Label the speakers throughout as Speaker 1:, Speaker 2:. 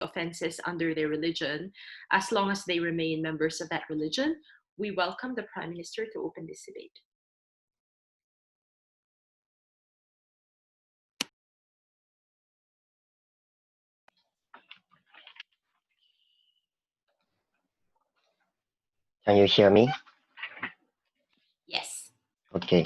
Speaker 1: offenses under their religion, as long as they remain members of that religion. We welcome the Prime Minister to open this debate.
Speaker 2: Can you hear me?
Speaker 1: Yes.
Speaker 2: Okay.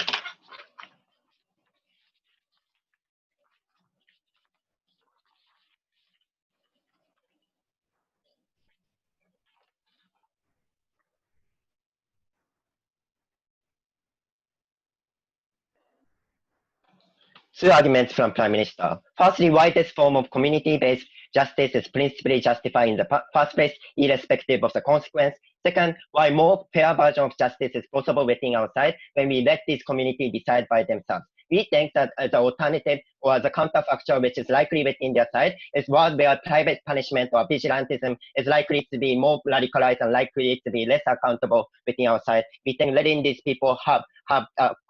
Speaker 2: Two arguments from Prime Minister. Firstly, why this form of community-based justice is principally justified in the first place, irrespective of the consequence. Second, why more fair version of justice is possible within our side when we let this community decide by themselves. We think that the alternative or the counterfactual which is likely within their side is one where private punishment or vigilantism is likely to be more radicalized and likely to be less accountable within our side. We think letting these people have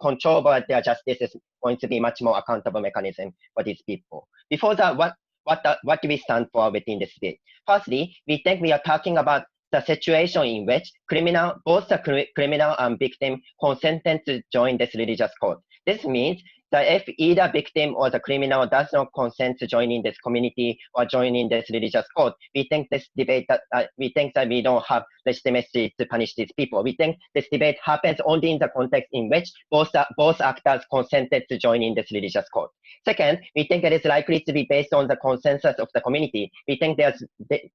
Speaker 2: control over their justice is going to be much more accountable mechanism for these people. Before that, what do we stand for within this debate? Firstly, we think we are talking about the situation in which both the criminal and victim consented to join this religious code. This means that if either victim or the criminal does not consent to joining this community or joining this religious code, we think this debate we think that we don't have legitimacy to punish these people. We think this debate happens only in the context in which both actors consented to joining this religious code. Second, we think it is likely to be based on the consensus of the community. We think there's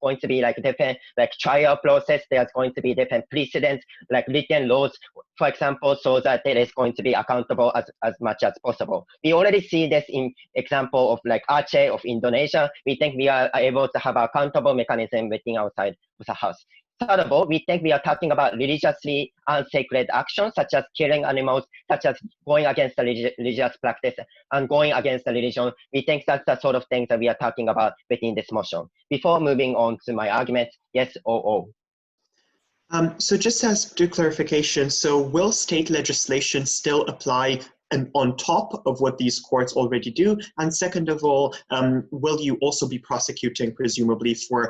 Speaker 2: going to be different trial process. There's going to be different precedents, written laws, for example, so that it is going to be accountable as much as possible. We already see this in example of Acre of Indonesia. We think we are able to have accountable mechanism within our side of the house. Third of all, we think we are talking about religiously unsacred actions, such as killing animals, such as going against the religious practice and going against the religion. We think that's the sort of things that we are talking about within this motion. Before moving on to my argument, yes or no?
Speaker 3: So just as to clarification, so will state legislation still apply on top of what these courts already do? And second of all, will you also be prosecuting, presumably, for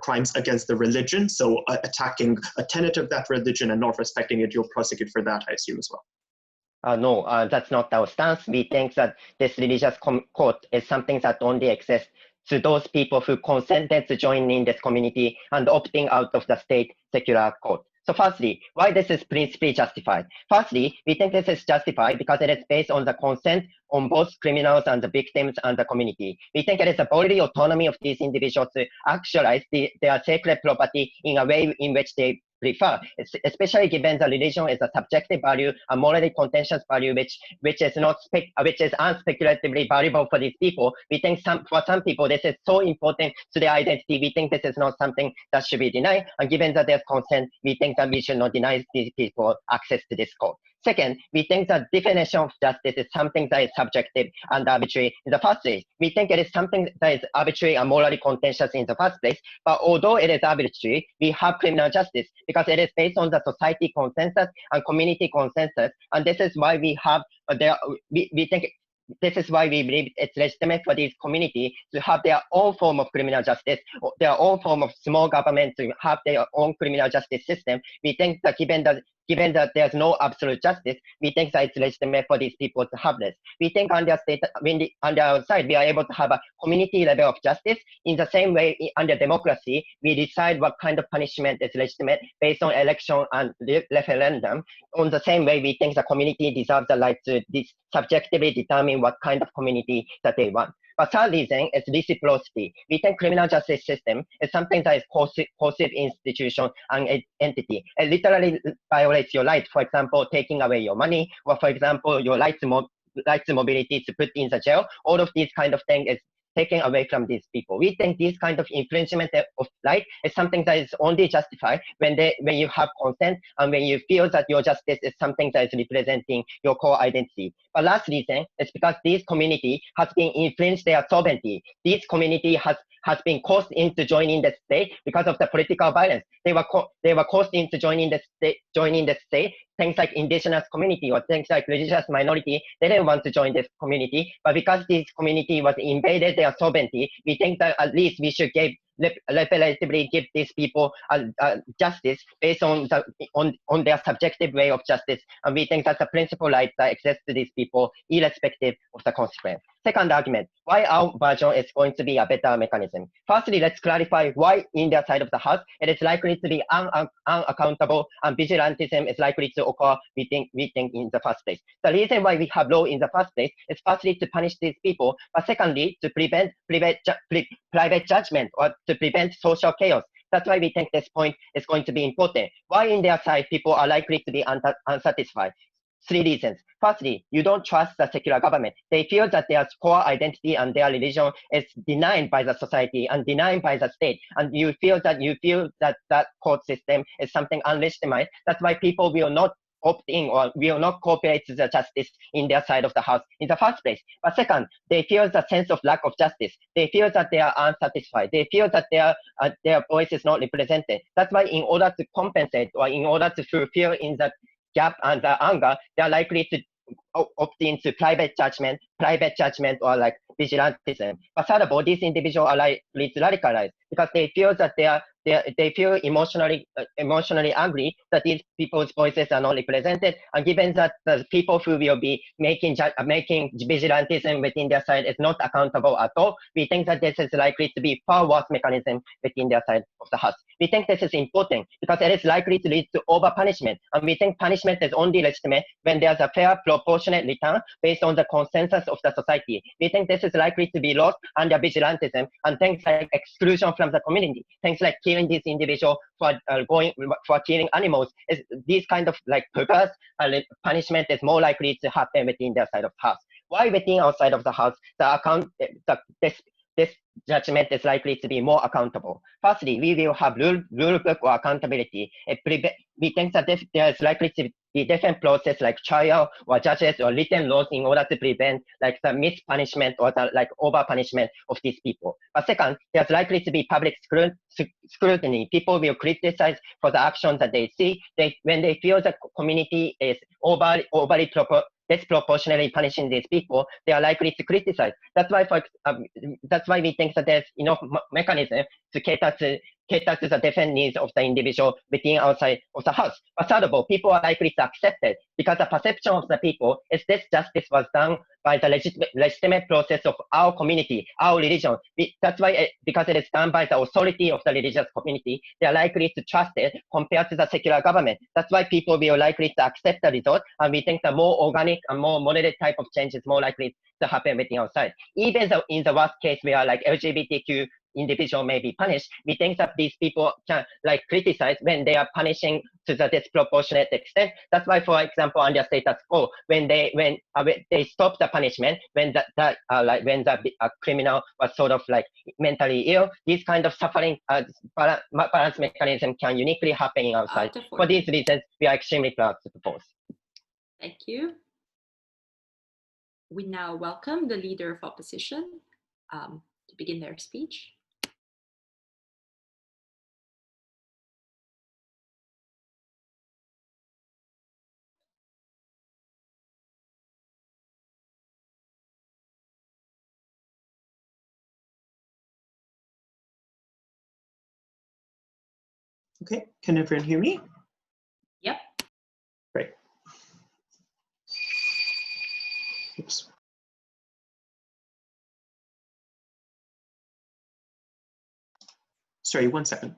Speaker 3: crimes against the religion? So attacking a tenet of that religion and not respecting it, you'll prosecute for that, I assume, as well.
Speaker 2: No, that's not our stance. We think that this religious code is something that only exists to those people who consented to joining this community and opting out of the state secular code. So firstly, why this is principally justified? Firstly, we think this is justified because it is based on the consent on both criminals and the victims and the community. We think it is a bodily autonomy of these individuals to actualize their sacred property in a way in which they prefer, especially given the religion is a subjective value, a morally contentious value, which is unspeculatively valuable for these people. We think for some people this is so important to their identity. We think this is not something that should be denied, and given that there's consent, we think that we should not deny these people access to this code. Second, we think that definition of justice is something that is subjective and arbitrary in the first place. We think it is something that is arbitrary and morally contentious in the first place, but although it is arbitrary, we have criminal justice because it is based on the society consensus and community consensus, and this is why we have, we think this is why we believe it's legitimate for this community to have their own form of criminal justice, their own form of small government to have their own criminal justice system. We think that given that there's no absolute justice, we think that it's legitimate for these people to have this. We think on our side, we are able to have a community level of justice. In the same way, under democracy, we decide what kind of punishment is legitimate based on election and referendum. On the same way, we think the community deserves the right to subjectively determine what kind of community that they want. But third reason is reciprocity. We think criminal justice system is something that is coercive institution and entity. It literally violates your right, for example, taking away your money, or for example, your right to mobility to put in the jail. All of these kind of things is taken away from these people. We think these kind of infringement of right? It's something that is only justified when you have consent and when you feel that your justice is something that is representing your core identity. But last reason is because this community has been infringed their sovereignty. This community has been coerced into joining the state because of the political violence. They were coerced into joining the state. Things like indigenous community or things like religious minority, they didn't want to join this community. But because this community was invaded their sovereignty, we think that at least we should relatively give these people justice based on their subjective way of justice. And we think that's a principle right that exists to these people, irrespective of the consequence. Second argument, why our version is going to be a better mechanism. Firstly, let's clarify why in their side of the house it is likely to be unaccountable and vigilantism is likely to occur, we think in the first place. The reason why we have law in the first place is firstly to punish these people, but secondly to prevent private judgment or to prevent social chaos. That's why we think this point is going to be important. Why in their side people are likely to be unsatisfied? 3 reasons. Firstly, you don't trust the secular government. They feel that their core identity and their religion is denied by the society and denied by the state. And you feel that that court system is something unlegitimate. That's why people will not opt in or will not cooperate to the justice in their side of the house in the first place. But second, they feel the sense of lack of justice. They feel that they are unsatisfied. They feel that their voice is not represented. That's why in order to compensate or in order to fulfill in the gap and the anger, they are likely to opt into private judgment or like vigilantism. But third of all, these individuals are likely to radicalize because they feel that they feel emotionally angry that these people's voices are not represented, and given that the people who will be making vigilantism within their side is not accountable at all, we think that this is likely to be far worse mechanism within their side of the house. We think this is important because it is likely to lead to over punishment, and we think punishment is only legitimate when there's a fair proportionate return based on the consensus of the society. We think this is likely to be lost under vigilantism, and things like exclusion from the community, things like killing these individuals for killing animals, these kind of like perverse punishment is more likely to happen within their side of the house. Why within our side of the house this judgment is likely to be more accountable? Firstly, we will have rule book or accountability. We think that there is likely to be different process like trial or judges or written laws in order to prevent like the mispunishment or the like over punishment of these people. But second, there's likely to be public scrutiny. People will criticize for the actions that they see. When they feel the community is overly disproportionately punishing these people, they are likely to criticize. That's why we think that there's enough mechanism to cater to the different needs of the individual within outside of the house. But third of all, people are likely to accept it because the perception of the people is this justice was done by the legitimate process of our community, our religion. That's why, because it is done by the authority of the religious community, they are likely to trust it compared to the secular government. That's why people will likely to accept the result, and we think the more organic and more moderate type of change is more likely to happen within our side. Even in the worst case where like LGBTQ individual may be punished, we think that these people can like criticize when they are punishing to the disproportionate extent. That's why, for example, under status quo, when they stop the punishment, when the criminal was sort of like mentally ill, this kind of suffering balance mechanism can uniquely happen in our side. For these reasons, we are extremely proud to propose.
Speaker 1: Thank you. We now welcome the leader of opposition to begin their speech.
Speaker 3: Okay, can everyone hear me?
Speaker 1: Yep.
Speaker 3: Great. Oops. Sorry, 1 second.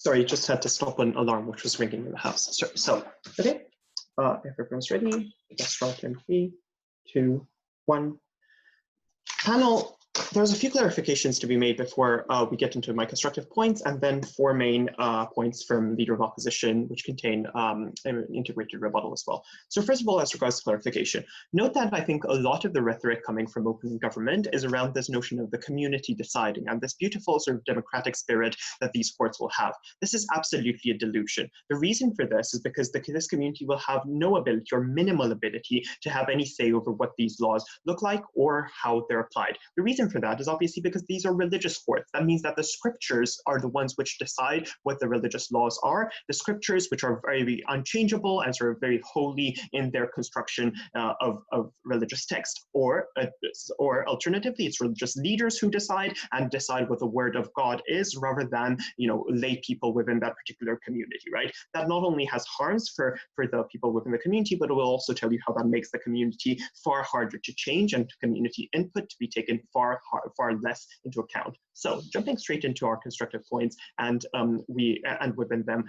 Speaker 3: Sorry, just had to stop an alarm which was ringing in the house. Sorry, so, okay, if everyone's ready, let's start in 3, 2, 1. Panel, There's a few clarifications to be made before we get into my constructive points, and then 4 main points from Leader of Opposition, which contain an integrated rebuttal as well. So first of all, as regards to clarification, note that I think a lot of the rhetoric coming from open government is around this notion of the community deciding and this beautiful sort of democratic spirit that these courts will have. This is absolutely a delusion. The reason for this is because this community will have no ability or minimal ability to have any say over what these laws look like or how they're applied. The reason for that is obviously because these are religious courts. That means that the scriptures are the ones which decide what the religious laws are. The scriptures, which are very unchangeable and sort of very holy in their construction of religious text. Or alternatively, it's religious leaders who decide what the word of God is, rather than lay people within that particular community, right? That not only has harms for the people within the community, but it will also tell you how that makes the community far harder to change and community input to be taken far less into account. So jumping straight into our constructive points, and within them,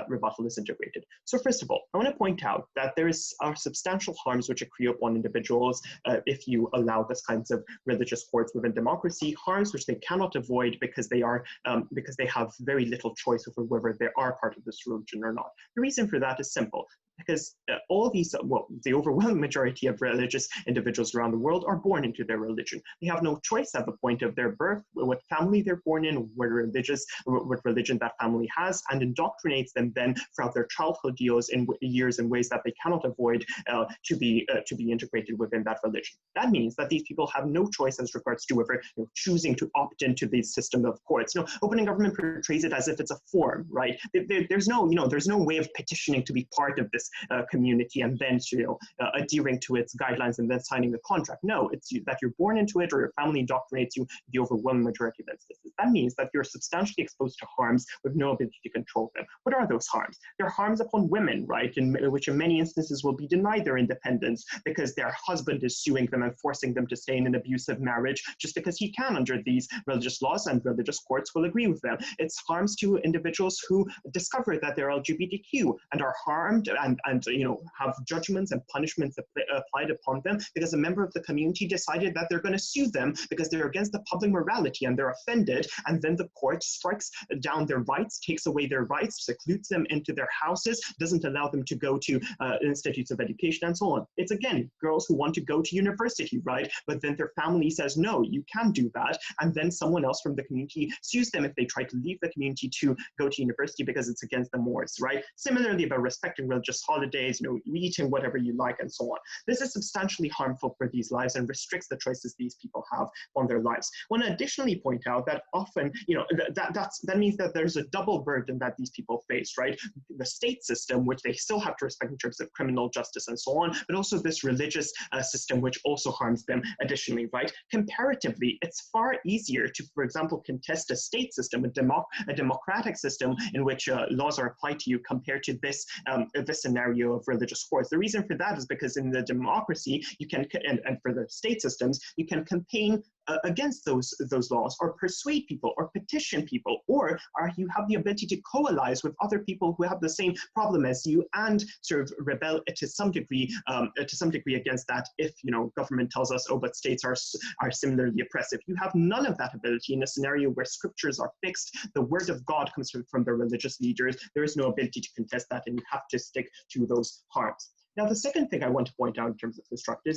Speaker 3: rebuttal is integrated. So first of all, I want to point out that there are substantial harms which accrue upon individuals if you allow this kinds of religious courts within democracy, harms which they cannot avoid because they have very little choice over whether they are part of this religion or not. The reason for that is simple. Because all these, the overwhelming majority of religious individuals around the world are born into their religion. They have no choice at the point of their birth, what family they're born in, what religion that family has, and indoctrinates them then throughout their childhood years in ways that they cannot avoid to be integrated within that religion. That means that these people have no choice as regards to whether choosing to opt into the system of courts. Opening government portrays it as if it's a form, right? There's no way of petitioning to be part of this community and then adhering to its guidelines and then signing the contract. No, it's that you're born into it or your family indoctrinates you, the overwhelming majority of instances. That means that you're substantially exposed to harms with no ability to control them. What are those harms? They're harms upon women, right, which in many instances will be denied their independence because their husband is suing them and forcing them to stay in an abusive marriage just because he can under these religious laws, and religious courts will agree with them. It's harms to individuals who discover that they're LGBTQ and are harmed and have judgments and punishments applied upon them because a member of the community decided that they're going to sue them because they're against the public morality and they're offended, and then the court strikes down their rights, takes away their rights, secludes them into their houses, doesn't allow them to go to institutes of education and so on. It's again girls who want to go to university, right? But then their family says, no, you can't do that, and then someone else from the community sues them if they try to leave the community to go to university because it's against the mores, right? Similarly, about respecting religious holidays, eating whatever you like and so on. This is substantially harmful for these lives and restricts the choices these people have on their lives. I want to additionally point out that often, that means that there's a double burden that these people face, right? The state system, which they still have to respect in terms of criminal justice and so on, but also this religious system, which also harms them additionally, right? Comparatively, it's far easier to, for example, contest a state system, a democratic system in which laws are applied to you compared to this scenario of religious courts. The reason for that is because in the democracy, you can, and for the state systems, you can campaign against those laws, or persuade people, or petition people, or you have the ability to coalesce with other people who have the same problem as you and sort of rebel to some degree against that. If government tells us, oh, but states are similarly oppressive, you have none of that ability in a scenario where scriptures are fixed. The word of God comes from the religious leaders. There is no ability to contest that, and you have to stick to those harms. Now, the second thing I want to point out in terms of constructive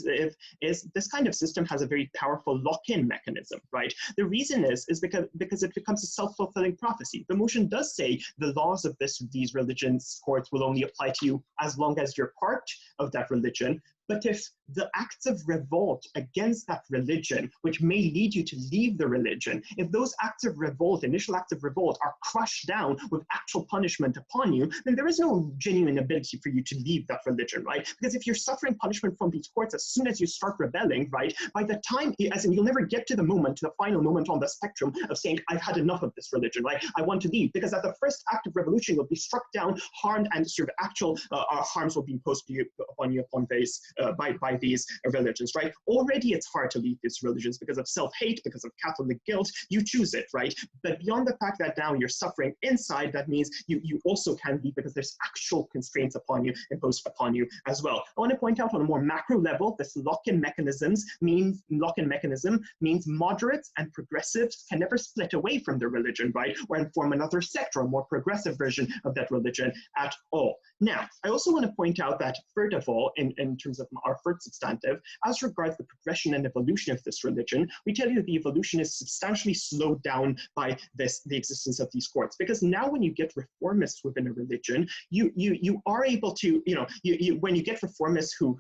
Speaker 3: is this kind of system has a very powerful lock-in mechanism, right? The reason is because it becomes a self-fulfilling prophecy. The motion does say the laws of these religions courts will only apply to you as long as you're part of that religion. But if the acts of revolt against that religion, which may lead you to leave the religion, if those acts of revolt, initial acts of revolt, are crushed down with actual punishment upon you, then there is no genuine ability for you to leave that religion, right? Because if you're suffering punishment from these courts as soon as you start rebelling, right, by the time, as in you'll never get to the final moment on the spectrum of saying, I've had enough of this religion, right? I want to leave, because at the first act of revolution, you'll be struck down, harmed, and sort of actual harms will be imposed upon you upon various by these religions, right? Already it's hard to leave these religions because of self-hate, because of Catholic guilt. You choose it, right? But beyond the fact that now you're suffering inside, that means you also can leave because there's actual constraints upon you, imposed upon you as well. I want to point out on a more macro level, this lock-in mechanism means moderates and progressives can never split away from their religion, right? Or form another sect or a more progressive version of that religion at all. Now, I also want to point out that, third of all, in terms of our third substantive, as regards the progression and evolution of this religion, we tell you that the evolution is substantially slowed down by the existence of these courts. Because now when you get reformists within a religion, you are able to, when you get reformists who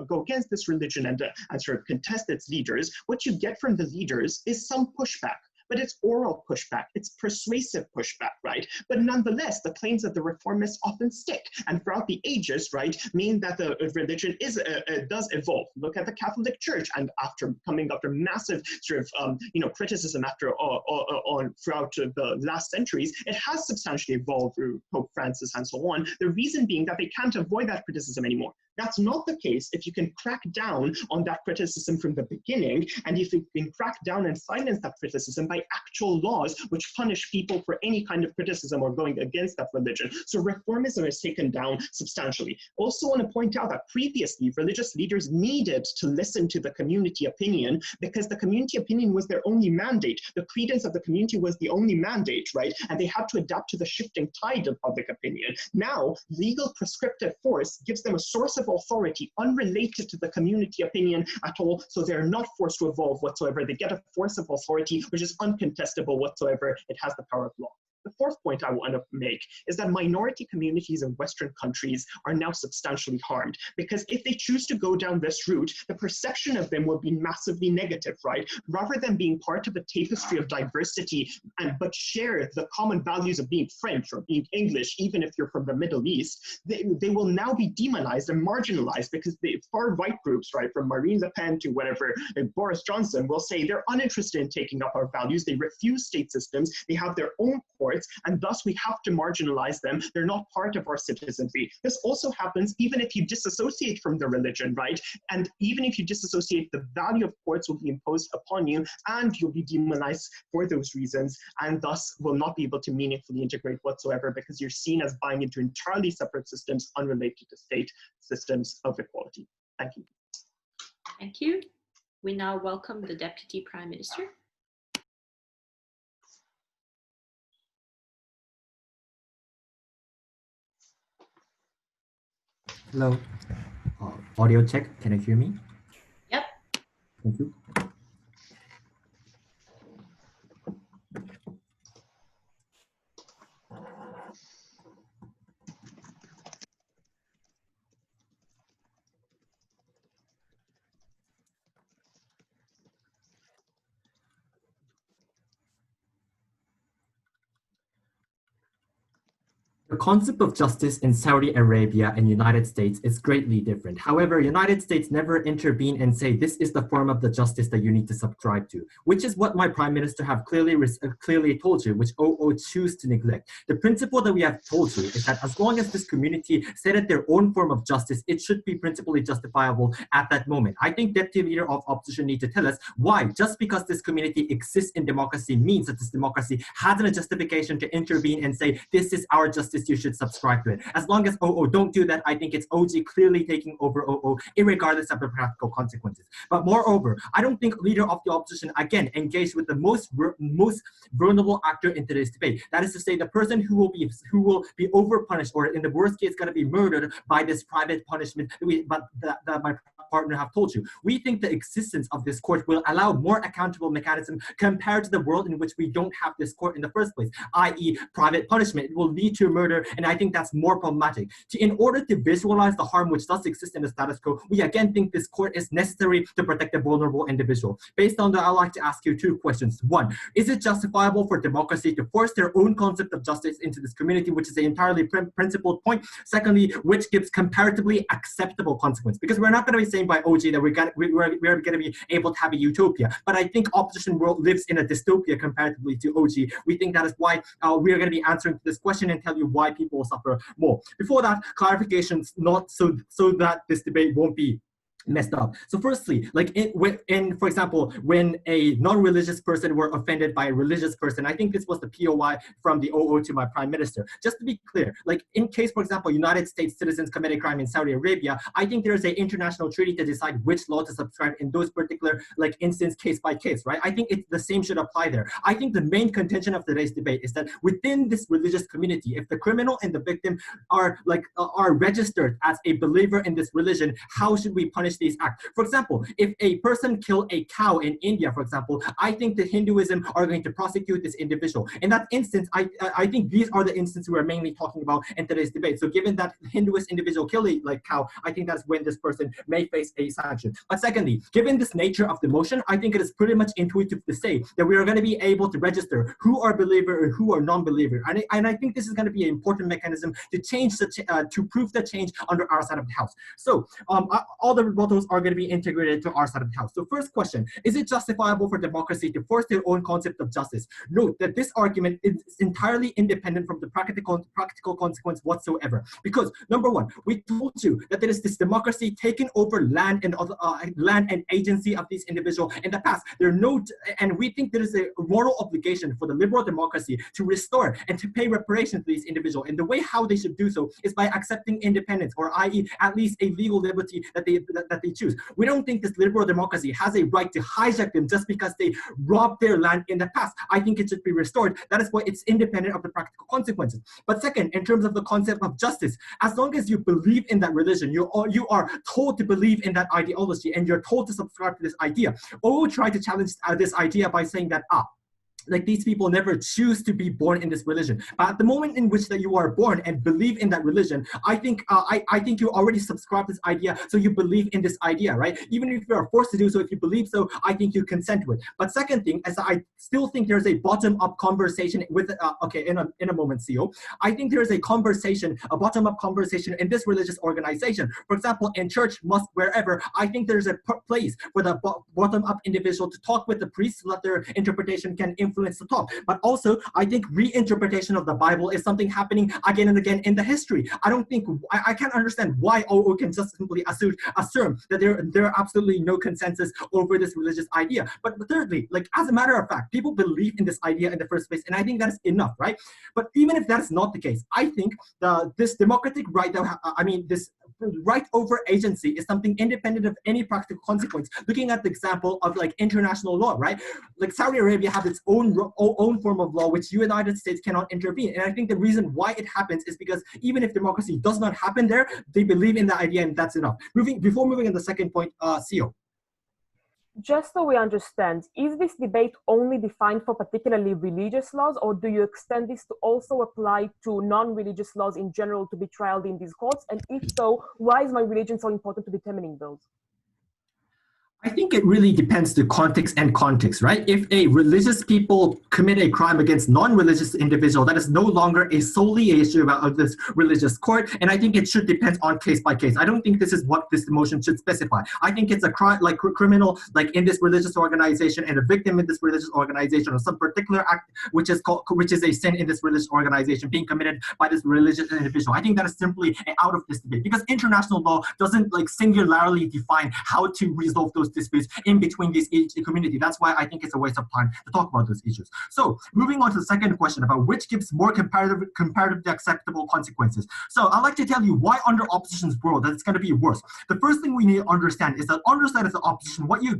Speaker 3: go against this religion and sort of contest its leaders, what you get from the leaders is some pushback. But it's oral pushback, it's persuasive pushback, right? But nonetheless, the claims of the reformists often stick, and throughout the ages, right, mean that the religion does evolve. Look at the Catholic Church, and after massive sort of criticism throughout the last centuries, it has substantially evolved through Pope Francis and so on. The reason being that they can't avoid that criticism anymore. That's not the case if you can crack down on that criticism from the beginning, and if you can crack down and silence that criticism by actual laws which punish people for any kind of criticism or going against that religion. So reformism is taken down substantially. Also want to point out that previously religious leaders needed to listen to the community opinion because the community opinion was their only mandate. The credence of the community was the only mandate, right? And they had to adapt to the shifting tide of public opinion. Now, legal prescriptive force gives them a source of authority unrelated to the community opinion at all, so they're not forced to evolve whatsoever. They get a force of authority which is uncontestable whatsoever. It has the power of law. The fourth point I want to make is that minority communities in Western countries are now substantially harmed, because if they choose to go down this route, the perception of them will be massively negative, right? Rather than being part of a tapestry of diversity but share the common values of being French or being English, even if you're from the Middle East, they will now be demonized and marginalized because the far-right groups, right, from Marine Le Pen to whatever, Boris Johnson, will say they're uninterested in taking up our values. They refuse state systems. They have their own courts, and thus we have to marginalize them. They're not part of our citizenry. This also happens even if you disassociate from the religion, right? And even if you disassociate, the value of courts will be imposed upon you, and you'll be demonized for those reasons, and thus will not be able to meaningfully integrate whatsoever because you're seen as buying into entirely separate systems unrelated to state systems of equality. Thank you.
Speaker 1: Thank you. We now welcome the Deputy Prime Minister.
Speaker 4: Hello. Audio check. Can you hear me?
Speaker 1: Yep.
Speaker 4: Thank you. The concept of justice in Saudi Arabia and United States is greatly different. However, United States never intervene and say this is the form of the justice that you need to subscribe to, which is what my Prime Minister have clearly told you, which OO choose to neglect. The principle that we have told you is that as long as this community set at their own form of justice, it should be principally justifiable at that moment. I think Deputy Leader of Opposition need to tell us why just because this community exists in democracy means that this democracy has a justification to intervene and say this is our justice, you should subscribe to it. As long as OO don't do that, I think it's OG clearly taking over OO, irregardless of the practical consequences. But moreover, I don't think Leader of the Opposition, again, engaged with the most vulnerable actor in today's debate. That is to say, the person who will be over-punished, or in the worst case, going to be murdered by this private punishment that my partner have told you. We think the existence of this court will allow more accountable mechanism compared to the world in which we don't have this court in the first place, i.e. private punishment. It will lead to murder, and I think that's more problematic. In order to visualize the harm which does exist in the status quo, we again think this court is necessary to protect the vulnerable individual. Based on that, I'd like to ask you two questions. One, is it justifiable for democracy to force their own concept of justice into this community, which is an entirely principled point? Secondly, which gives comparatively acceptable consequence? Because we're not going to be saying by OG that we're going to be able to have a utopia, but I think opposition world lives in a dystopia comparatively to OG. We think that is why we are going to be answering this question and tell you why people will suffer more. Before that, clarifications, not so that this debate won't be messed up. So firstly, like for example, when a non-religious person were offended by a religious person, I think this was the POI from the OO to my prime minister. Just to be clear, like in case, for example, United States citizens commit a crime in Saudi Arabia, I think there is an international treaty to decide which law to subscribe in those particular like instance, case by case, right? I think the same should apply there. I think the main contention of today's debate is that within this religious community, if the criminal and the victim are registered as a believer in this religion, how should we punish these acts? For example, if a person killed a cow in India, for example, I think the Hinduism are going to prosecute this individual. In that instance, I think these are the instances we're mainly talking about in today's debate. So given that Hinduist individual killed a cow, I think that's when this person may face a sanction. But secondly, given this nature of the motion, I think it is pretty much intuitive to say that we are going to be able to register who are believer and who are non-believer. And I think this is going to be an important mechanism to change to prove the change under our side of the house. So all the rebuttals are going to be integrated to our side of the house. So first question, is it justifiable for democracy to force their own concept of justice? Note that this argument is entirely independent from the practical consequence whatsoever. Because number one, we told you that there is this democracy taking over land and agency of these individuals in the past. And we think there is a moral obligation for the liberal democracy to restore and to pay reparations to these individuals. And the way how they should do so is by accepting independence, or i.e. at least a legal liberty that they choose. We don't think this liberal democracy has a right to hijack them just because they robbed their land in the past. I think it should be restored. That is why it's independent of the practical consequences. But second, in terms of the concept of justice, as long as you believe in that religion, you are told to believe in that ideology, and you're told to subscribe to this idea. Or try to challenge this idea by saying that like these people never choose to be born in this religion. But at the moment in which that you are born and believe in that religion, I think you already subscribe to this idea, so you believe in this idea, right? Even if you are forced to do so, if you believe so, I think you consent to it. But second thing, as I still think there's a bottom-up conversation with, in a moment, CEO, I think there is a bottom-up conversation in this religious organization. For example, in church, mosque, wherever, I think there's a place for the bottom-up individual to talk with the priest so that their interpretation can influence the talk. But also, I think reinterpretation of the Bible is something happening again and again in the history. I can't understand why OO can just simply assume that there are absolutely no consensus over this religious idea. But thirdly, like as a matter of fact, people believe in this idea in the first place, and I think that is enough, right? But even if that is not the case, I think this democratic right, this right over agency is something independent of any practical consequence. Looking at the example of like international law, right? Like Saudi Arabia has its own form of law which United States cannot intervene. And I think the reason why it happens is because even if democracy does not happen there, they believe in the idea, and that's enough. Before moving on the second point, CEO.
Speaker 5: Just so we understand, is this debate only defined for particularly religious laws, or do you extend this to also apply to non-religious laws in general to be trialed in these courts? And if so, why is my religion so important to determining those?
Speaker 4: I think it really depends to context, right? If a religious people commit a crime against non-religious individual, that is no longer a solely issue of this religious court, and I think it should depend on case by case. I don't think this is what this motion should specify. I think it's a crime, like criminal, like in this religious organization, and a victim in this religious organization, or some particular act which is a sin in this religious organization being committed by this religious individual. I think that is simply out of this debate, because international law doesn't like singularly define how to resolve those disputes in between these community. That's why I think it's a waste of time to talk about those issues. So moving on to the second question about which gives more comparatively acceptable consequences. So I'd like to tell you why under opposition's world that it's going to be worse. The first thing we need to understand is that under side of the opposition, what you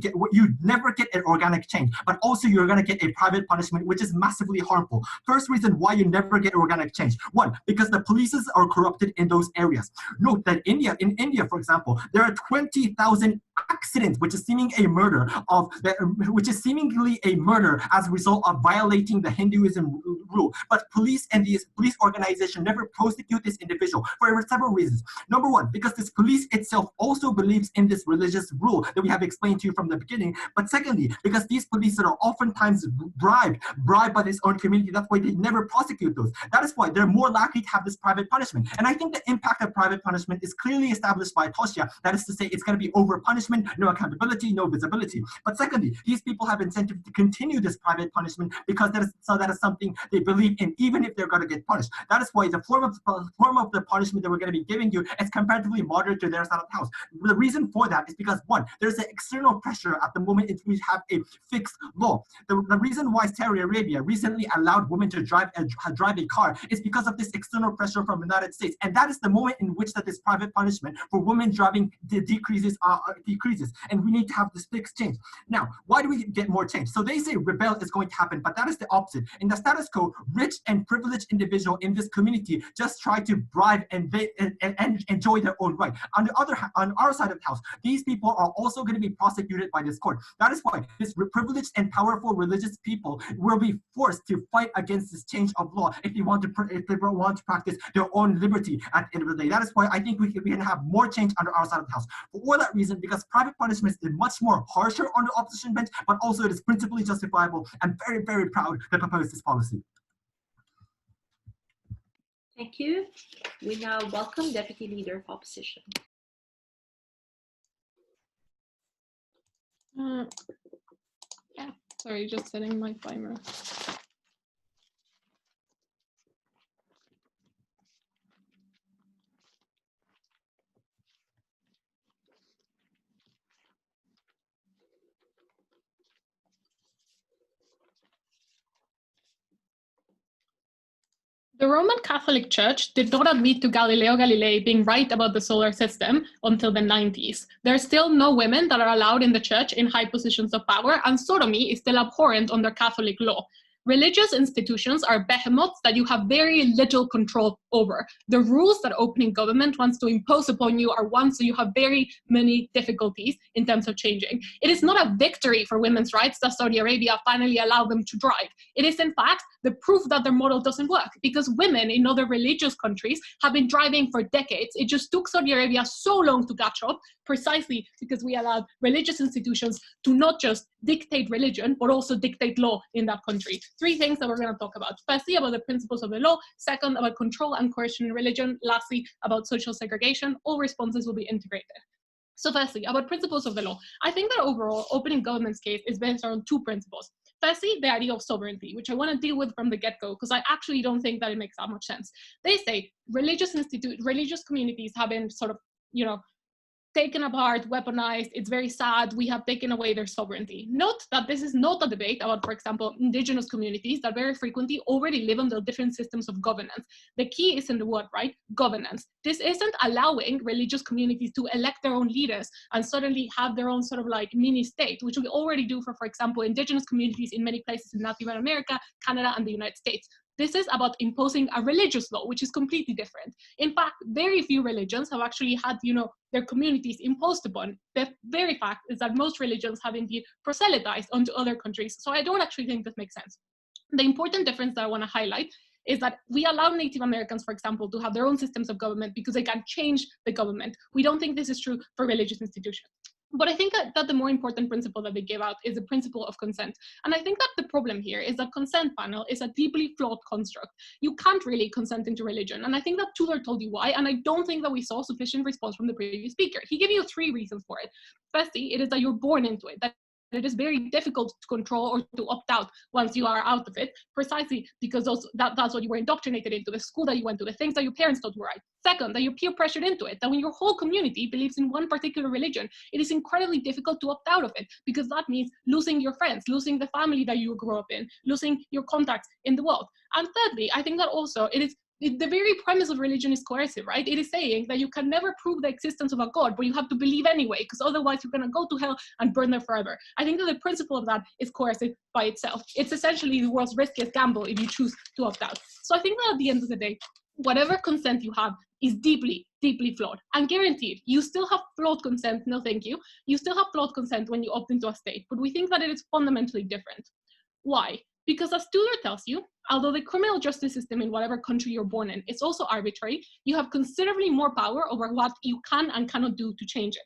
Speaker 4: never get an organic change, but also you're going to get a private punishment, which is massively harmful. First reason why you never get organic change. One, because the polices are corrupted in those areas. Note that in India, for example, there are 20,000 accidents, which is seemingly a murder as a result of violating the Hinduism rule. But police and these police organization never prosecute this individual for several reasons. Number one, because this police itself also believes in this religious rule that we have explained to you from the beginning. But secondly, because these police are oftentimes bribed by this own community, that's why they never prosecute those. That is why they're more likely to have this private punishment. And I think the impact of private punishment is clearly established by Toshiya. That is to say, it's going to be over punishment, no accountability, no visibility. But secondly, these people have incentive to continue this private punishment because that is something they believe in, even if they're going to get punished. That is why the form of the punishment that we're going to be giving you is comparatively moderate to their side of the house. The reason for that is because, one, there's an external pressure at the moment if we have a fixed law. The reason why Saudi Arabia recently allowed women to drive a car is because of this external pressure from the United States, and that is the moment in which that this private punishment for women driving decreases, and we need to have this fixed change. Now, why do we get more change? So they say rebel is going to happen, but that is the opposite. In the status quo, rich and privileged individual in this community just try to bribe and enjoy their own right. On the other hand, on our side of the house, these people are also going to be prosecuted by this court. That is why this privileged and powerful religious people will be forced to fight against this change of law if they want to practice their own liberty at the end of the day. That is why I think we can have more change under our side of the house. For that reason, because private punishment is much more harsher on the opposition bench, but also it is principally justifiable. I'm very, very proud to propose this policy.
Speaker 1: Thank you. We now welcome Deputy Leader of Opposition.
Speaker 6: Yeah, sorry, just setting my timer. The Roman Catholic Church did not admit to Galileo Galilei being right about the solar system until the 90s. There are still no women that are allowed in the church in high positions of power, and sodomy is still abhorrent under Catholic law. Religious institutions are behemoths that you have very little control over. The rules that opening government wants to impose upon you are ones that you have very many difficulties in terms of changing. It is not a victory for women's rights that Saudi Arabia finally allowed them to drive. It is in fact the proof that their model doesn't work, because women in other religious countries have been driving for decades. It just took Saudi Arabia so long to catch up, precisely because we allowed religious institutions to not just dictate religion, but also dictate law in that country. Three things that we're going to talk about. Firstly, about the principles of the law. Second, about control and coercion in religion. Lastly, about social segregation. All responses will be integrated. So firstly, about principles of the law. I think that overall, opening government's case is based on two principles. Firstly, the idea of sovereignty, which I want to deal with from the get-go, because I actually don't think that it makes that much sense. They say religious communities have been sort of, taken apart, weaponized. It's very sad. We have taken away their sovereignty. Note that this is not a debate about, for example, indigenous communities that very frequently already live under different systems of governance. The key is in the word, right? Governance. This isn't allowing religious communities to elect their own leaders and suddenly have their own sort of like mini state, which we already do for example, indigenous communities in many places in Latin America, Canada, and the United States. This is about imposing a religious law, which is completely different. In fact, very few religions have actually had, their communities imposed upon. The very fact is that most religions have indeed proselytized onto other countries. So I don't actually think this makes sense. The important difference that I want to highlight is that we allow Native Americans, for example, to have their own systems of government because they can change the government. We don't think this is true for religious institutions. But I think that the more important principle that they give out is the principle of consent. And I think that the problem here is that consent panel is a deeply flawed construct. You can't really consent into religion. And I think that Tudor told you why. And I don't think that we saw sufficient response from the previous speaker. He gave you 3 reasons for it. Firstly, it is that you're born into it, that it is very difficult to control or to opt out once you are out of it, precisely because that's what you were indoctrinated into, the school that you went to, the things that your parents thought were right. Second, that you're peer pressured into it, that when your whole community believes in one particular religion, it is incredibly difficult to opt out of it, because that means losing your friends, losing the family that you grew up in, losing your contacts in the world. And thirdly, I think that also the very premise of religion is coercive, right? It is saying that you can never prove the existence of a God, but you have to believe anyway, because otherwise you're going to go to hell and burn there forever. I think that the principle of that is coercive by itself. It's essentially the world's riskiest gamble if you choose to opt out. So I think that at the end of the day, whatever consent you have is deeply, deeply flawed. And guaranteed, you still have flawed consent, no thank you. You still have flawed consent when you opt into a state, but we think that it is fundamentally different. Why? Because as Tudor tells you, although the criminal justice system in whatever country you're born in is also arbitrary, you have considerably more power over what you can and cannot do to change it.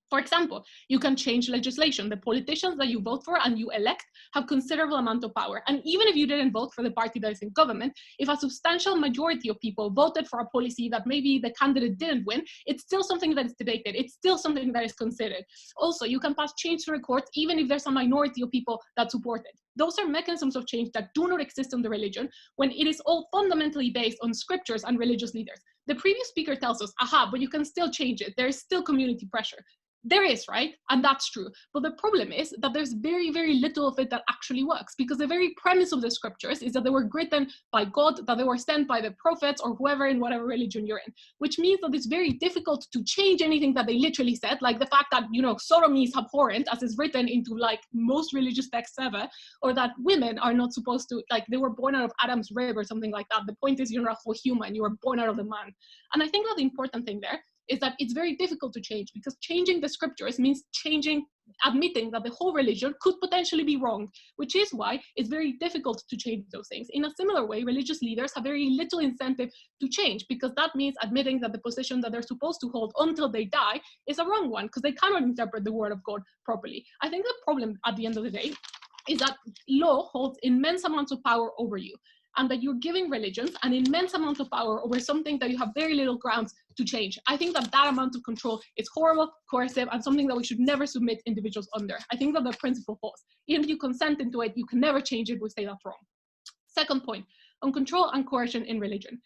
Speaker 6: For example, you can change legislation. The politicians that you vote for and you elect have considerable amount of power. And even if you didn't vote for the party that is in government, if a substantial majority of people voted for a policy that maybe the candidate didn't win, it's still something that is debated. It's still something that is considered. Also, you can pass change through the courts even if there's a minority of people that support it. Those are mechanisms of change that do not exist in the religion when it is all fundamentally based on scriptures and religious leaders. The previous speaker tells us, aha, but you can still change it. There is still community pressure. There is, right? And that's true. But the problem is that there's very, very little of it that actually works, because the very premise of the scriptures is that they were written by God, that they were sent by the prophets or whoever in whatever religion you're in, which means that it's very difficult to change anything that they literally said, like the fact that, you know, sodomy is abhorrent, as is written into like most religious texts ever, or that women are not supposed to, like they were born out of Adam's rib or something like that. The point is you're not a full human, you were born out of the man. And I think that the important thing there is that it's very difficult to change, because changing the scriptures means admitting that the whole religion could potentially be wrong, which is why it's very difficult to change those things. In a similar way, religious leaders have very little incentive to change, because that means admitting that the position that they're supposed to hold until they die is a wrong one, because they cannot interpret the word of God properly. I think the problem at the end of the day is that law holds immense amounts of power over you, and that you're giving religions an immense amount of power over something that you have very little grounds to change. I think that that amount of control is horrible, coercive, and something that we should never submit individuals under. I think that the principle falls. Even if you consent into it, you can never change it. We say that's wrong. Second point, on control and coercion in religion.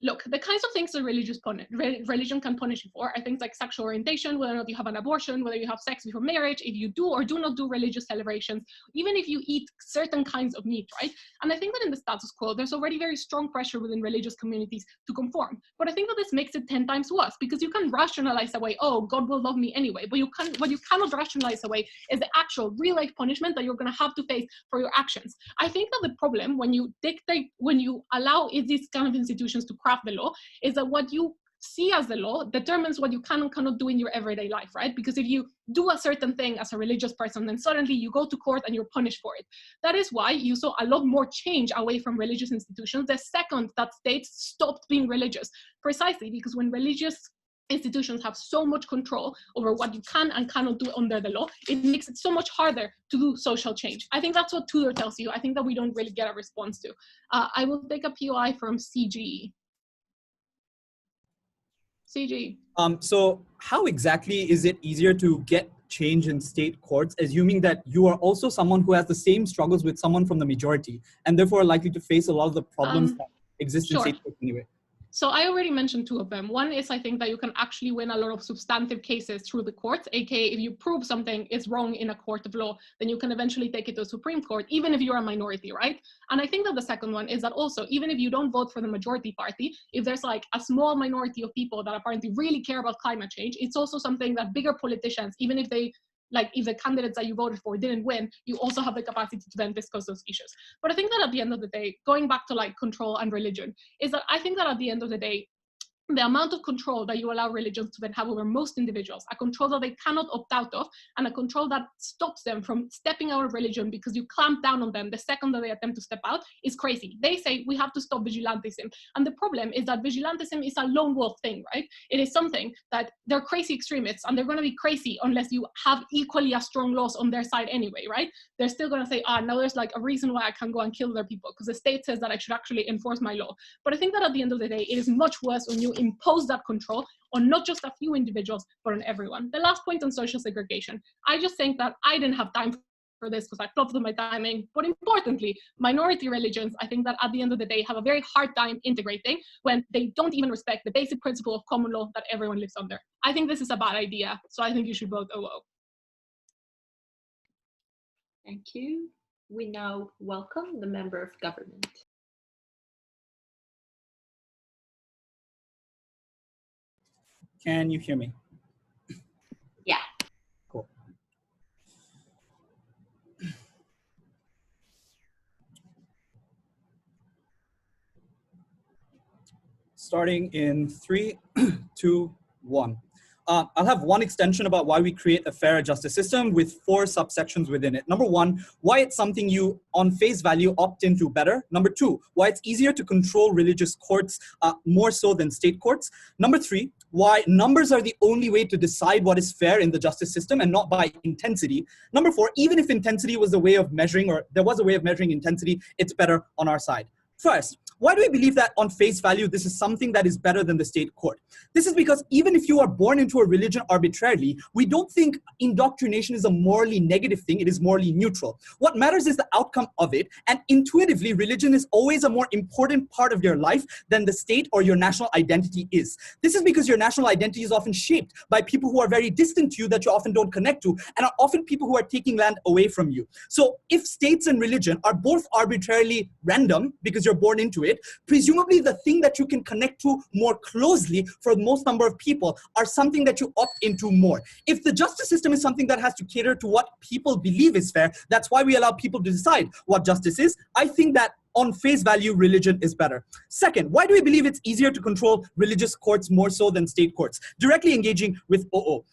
Speaker 6: Look, the kinds of things that religion can punish you for are things like sexual orientation, whether or not you have an abortion, whether you have sex before marriage, if you do or do not do religious celebrations, even if you eat certain kinds of meat, right? And I think that in the status quo, there's already very strong pressure within religious communities to conform. But I think that this makes it 10 times worse, because you can rationalize away, oh, God will love me anyway, but what you cannot rationalize away is the actual real-life punishment that you're going to have to face for your actions. I think that the problem when you allow these kind of institutions to craft the law is that what you see as the law determines what you can and cannot do in your everyday life, right? Because if you do a certain thing as a religious person, then suddenly you go to court and you're punished for it. That is why you saw a lot more change away from religious institutions the second that states stopped being religious, precisely because when religious institutions have so much control over what you can and cannot do under the law, it makes it so much harder to do social change. I think that's what Tudor tells you. I think that we don't really get a response to. I will take a POI from CG. CG.
Speaker 7: So how exactly is it easier to get change in state courts, assuming that you are also someone who has the same struggles with someone from the majority, and therefore are likely to face a lot of the problems that exist in state courts anyway?
Speaker 6: So I already mentioned two of them. One is, I think that you can actually win a lot of substantive cases through the courts, aka if you prove something is wrong in a court of law, then you can eventually take it to the Supreme Court, even if you're a minority, right? And I think that the second one is that also, even if you don't vote for the majority party, if there's like a small minority of people that apparently really care about climate change, it's also something that bigger politicians, even if they if the candidates that you voted for didn't win, you also have the capacity to then discuss those issues. But I think that at the end of the day, going back to like control and religion, is that I think that at the end of the day, the amount of control that you allow religions to then have over most individuals, a control that they cannot opt out of, and a control that stops them from stepping out of religion because you clamp down on them the second that they attempt to step out, is crazy. They say we have to stop vigilantism. And the problem is that vigilantism is a lone wolf thing, right? It is something that they're crazy extremists, and they're going to be crazy unless you have equally as strong laws on their side anyway, right? They're still going to say, now there's like a reason why I can go and kill other people because the state says that I should actually enforce my law. But I think that at the end of the day, it is much worse when you impose that control on not just a few individuals, but on everyone. The last point on social segregation, I just think that I didn't have time for this because I flopped with my timing, but importantly, minority religions, I think that at the end of the day have a very hard time integrating when they don't even respect the basic principle of common law that everyone lives under. I think this is a bad idea, so I think you should vote OO.
Speaker 1: Thank you. We now welcome the member of government.
Speaker 7: Can you hear me?
Speaker 1: Yeah.
Speaker 7: Cool. Starting in 3, 2, 1. I'll have one extension about why we create a fairer justice system with 4 subsections within it. Number 1, why it's something you on face value opt into better. Number 2, why it's easier to control religious courts more so than state courts. Number 3, why numbers are the only way to decide what is fair in the justice system and not by intensity. Number 4, even if intensity was a way of measuring, or there was a way of measuring intensity, it's better on our side. First, why do we believe that on face value, this is something that is better than the state court? This is because even if you are born into a religion arbitrarily, we don't think indoctrination is a morally negative thing. It is morally neutral. What matters is the outcome of it. And intuitively, religion is always a more important part of your life than the state or your national identity is. This is because your national identity is often shaped by people who are very distant to you that you often don't connect to, and are often people who are taking land away from you. So if states and religion are both arbitrarily random because you're born into it, presumably the thing that you can connect to more closely for the most number of people are something that you opt into more. If the justice system is something that has to cater to what people believe is fair, that's why we allow people to decide what justice is. I think that on face value, religion is better. Second, why do we believe it's easier to control religious courts more so than state courts? Directly engaging with OO.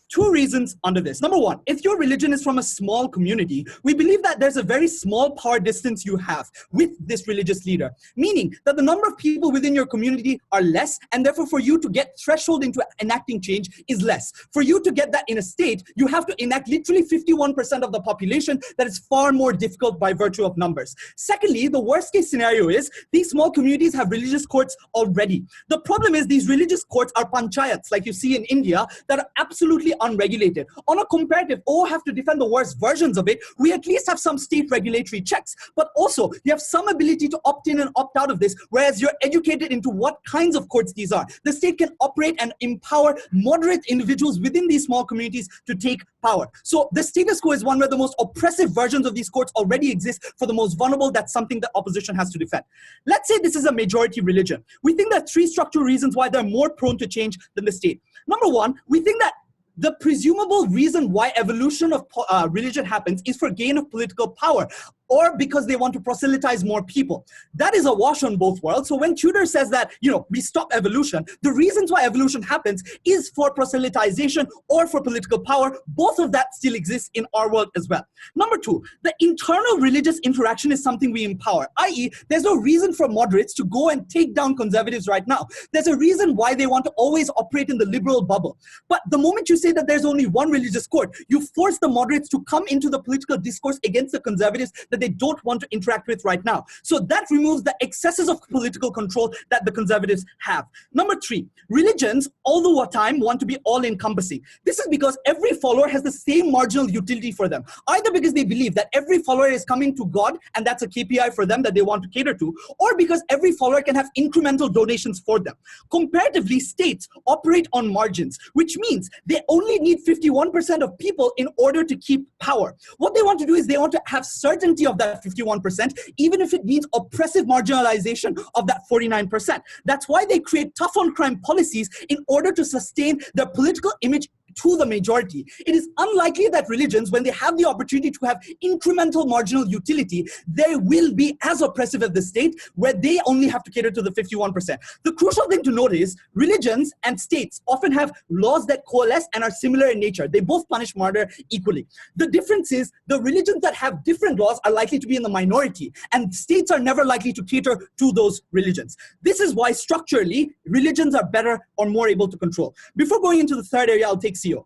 Speaker 7: Two reasons under this. Number 1, if your religion is from a small community, we believe that there's a very small power distance you have with this religious leader, meaning that the number of people within your community are less, and therefore for you to get threshold into enacting change is less. For you to get that in a state, you have to enact literally 51% of the population. That is far more difficult by virtue of numbers. Secondly, the worst case scenario is these small communities have religious courts already. The problem is these religious courts are panchayats, like you see in India, that are absolutely unregulated. On a comparative, or have to defend the worst versions of it, we at least have some state regulatory checks, but also you have some ability to opt in and opt out of this, whereas you're educated into what kinds of courts these are. The state can operate and empower moderate individuals within these small communities to take power. So the status quo is one where the most oppressive versions of these courts already exist for the most vulnerable. That's something that opposition has to defend. Let's say this is a majority religion. We think there are 3 structural reasons why they're more prone to change than the state. Number 1, we think that the presumable reason why evolution of religion happens is for gain of political power, or because they want to proselytize more people. That is a wash on both worlds. So when Tudor says that, we stop evolution, the reasons why evolution happens is for proselytization or for political power. Both of that still exists in our world as well. Number 2, the internal religious interaction is something we empower, i.e. there's no reason for moderates to go and take down conservatives right now. There's a reason why they want to always operate in the liberal bubble. But the moment you say that there's only one religious court, you force the moderates to come into the political discourse against the conservatives that they don't want to interact with right now. So that removes the excesses of political control that the conservatives have. Number 3, religions all the time want to be all-encompassing. This is because every follower has the same marginal utility for them, either because they believe that every follower is coming to God and that's a KPI for them that they want to cater to, or because every follower can have incremental donations for them. Comparatively, states operate on margins, which means they only need 51% of people in order to keep power. What they want to do is they want to have certainty of that 51%, even if it means oppressive marginalization of that 49%. That's why they create tough on crime policies in order to sustain their political image to the majority. It is unlikely that religions, when they have the opportunity to have incremental marginal utility, they will be as oppressive as the state, where they only have to cater to the 51%. The crucial thing to note is religions and states often have laws that coalesce and are similar in nature. They both punish murder equally. The difference is the religions that have different laws are likely to be in the minority, and states are never likely to cater to those religions. This is why structurally religions are better or more able to control. Before going into the third area, I'll take CEO.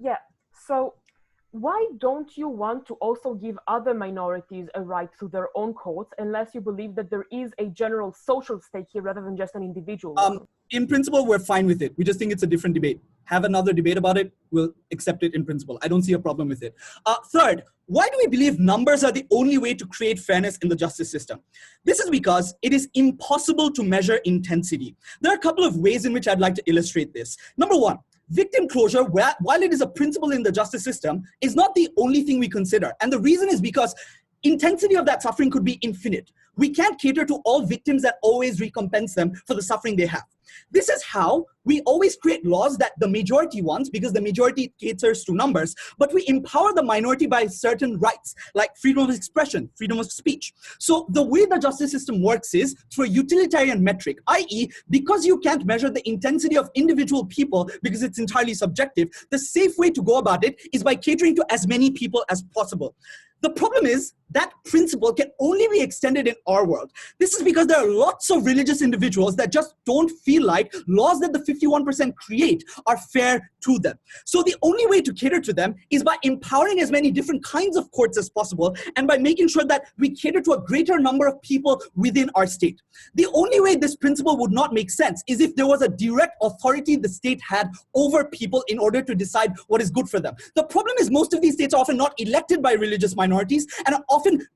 Speaker 5: Yeah, so why don't you want to also give other minorities a right to their own courts, unless you believe that there is a general social stake here rather than just an individual one?
Speaker 7: In principle, we're fine with it. We just think it's a different debate. Have another debate about it. We'll accept it in principle. I don't see a problem with it. Third, why do we believe numbers are the only way to create fairness in the justice system? This is because it is impossible to measure intensity. There are a couple of ways in which I'd like to illustrate this. Number 1, victim closure, while it is a principle in the justice system, is not the only thing we consider. And the reason is because intensity of that suffering could be infinite. We can't cater to all victims and always recompense them for the suffering they have. This is how we always create laws that the majority wants, because the majority caters to numbers, but we empower the minority by certain rights, like freedom of expression, freedom of speech. So the way the justice system works is through a utilitarian metric, i.e., because you can't measure the intensity of individual people because it's entirely subjective, the safe way to go about it is by catering to as many people as possible. The problem is that principle can only be extended in our world. This is because there are lots of religious individuals that just don't feel feel like laws that the 51% create are fair to them. So the only way to cater to them is by empowering as many different kinds of courts as possible, and by making sure that we cater to a greater number of people within our state. The only way this principle would not make sense is if there was a direct authority the state had over people in order to decide what is good for them. The problem is most of these states are often not elected by religious minorities, and are often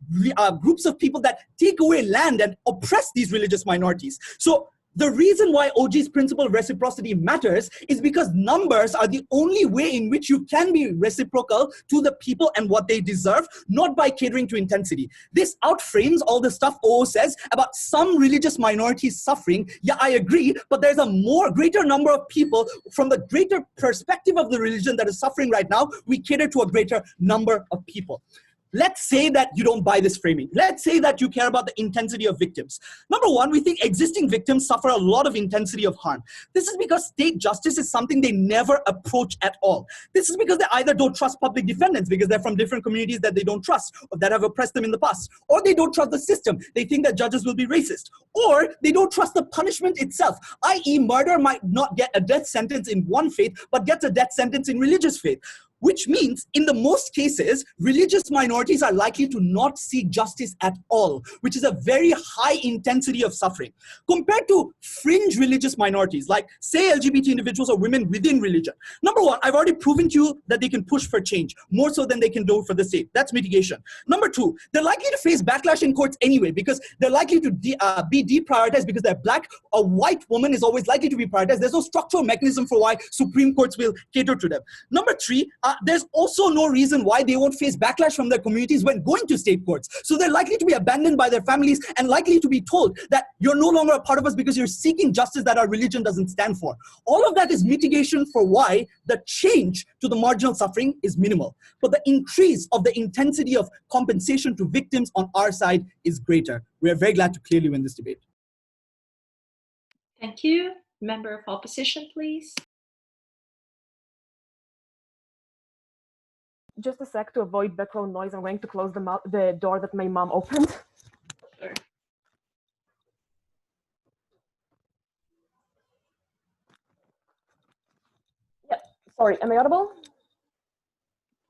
Speaker 7: groups of people that take away land and oppress these religious minorities. So the reason why OG's principle of reciprocity matters is because numbers are the only way in which you can be reciprocal to the people and what they deserve, not by catering to intensity. This outframes all the stuff OO says about some religious minorities suffering. Yeah, I agree, but there's a greater number of people from the greater perspective of the religion that is suffering right now. We cater to a greater number of people. Let's say that you don't buy this framing. Let's say that you care about the intensity of victims. Number one, we think existing victims suffer a lot of intensity of harm. This is because state justice is something they never approach at all. This is because they either don't trust public defendants because they're from different communities that they don't trust or that have oppressed them in the past, or they don't trust the system. They think that judges will be racist, or they don't trust the punishment itself, i.e. murder might not get a death sentence in one faith, but gets a death sentence in religious faith. Which means, in the most cases, religious minorities are likely to not seek justice at all, which is a very high intensity of suffering. Compared to fringe religious minorities, like, say, LGBT individuals or women within religion. Number one, I've already proven to you that they can push for change, more so than they can do for the state. That's mitigation. Number two, they're likely to face backlash in courts anyway, because they're likely to be deprioritized because they're black. A white woman is always likely to be prioritized. There's no structural mechanism for why Supreme Courts will cater to them. Number three, there's also no reason why they won't face backlash from their communities when going to state courts. So they're likely to be abandoned by their families and likely to be told that you're no longer a part of us because you're seeking justice that our religion doesn't stand for. All of that is mitigation for why the change to the marginal suffering is minimal. But the increase of the intensity of compensation to victims on our side is greater. We are very glad to clearly win this debate.
Speaker 1: Thank you. Member of opposition, please.
Speaker 5: Just a sec, to avoid background noise, I'm going to close the door that my mom opened.
Speaker 1: Sure.
Speaker 5: Yep. Sorry, am I audible?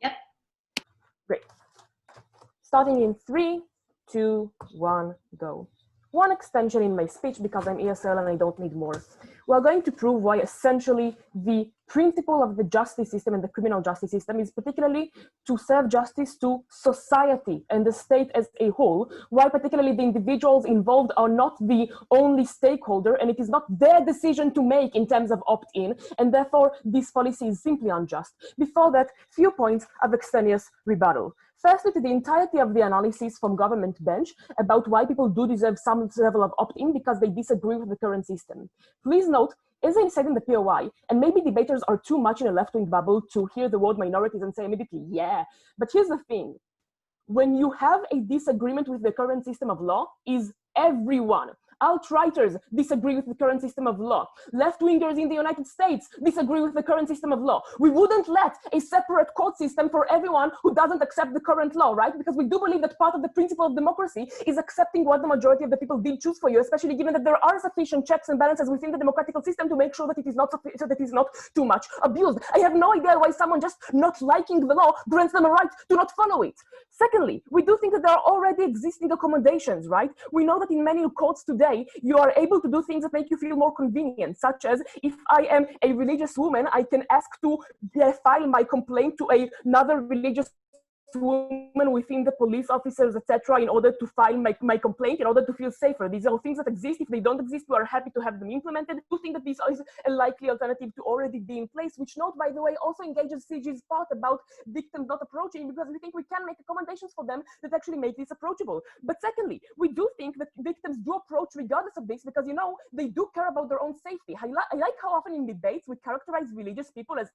Speaker 1: Yep.
Speaker 5: Great. Starting in 3, 2, 1, go. One extension in my speech because I'm ESL and I don't need more. We're going to prove why essentially the principle of the justice system and the criminal justice system is particularly to serve justice to society and the state as a whole, while particularly the individuals involved are not the only stakeholder and it is not their decision to make in terms of opt-in, and therefore this policy is simply unjust. Before that, few points of extraneous rebuttal. Firstly, to the entirety of the analysis from government bench about why people do deserve some level of opt-in because they disagree with the current system. Please note, as I said in the POI, and maybe debaters are too much in a left-wing bubble to hear the word minorities and say immediately, yeah, but here's the thing. When you have a disagreement with the current system of law, is everyone. Alt-righters disagree with the current system of law. Left-wingers in the United States disagree with the current system of law. We wouldn't let a separate court system for everyone who doesn't accept the current law, right? Because we do believe that part of the principle of democracy is accepting what the majority of the people did choose for you, especially given that there are sufficient checks and balances within the democratic system to make sure that it is not, so that it is not too much abused. I have no idea why someone just not liking the law grants them a right to not follow it. Secondly, we do think that there are already existing accommodations, right? We know that in many courts today, you are able to do things that make you feel more convenient, such as if I am a religious woman, I can ask to file my complaint to another religious women within the police officers, etc., in order to file my complaint, in order to feel safer. These are things that exist. If they don't exist, we are happy to have them implemented. We think that this is a likely alternative to already be in place, which note, by the way, also engages CG's part about victims not approaching, because we think we can make accommodations for them that actually make this approachable. But secondly, we do think that victims do approach regardless of this, because, you know, they do care about their own safety. I like how often in debates we characterize religious people as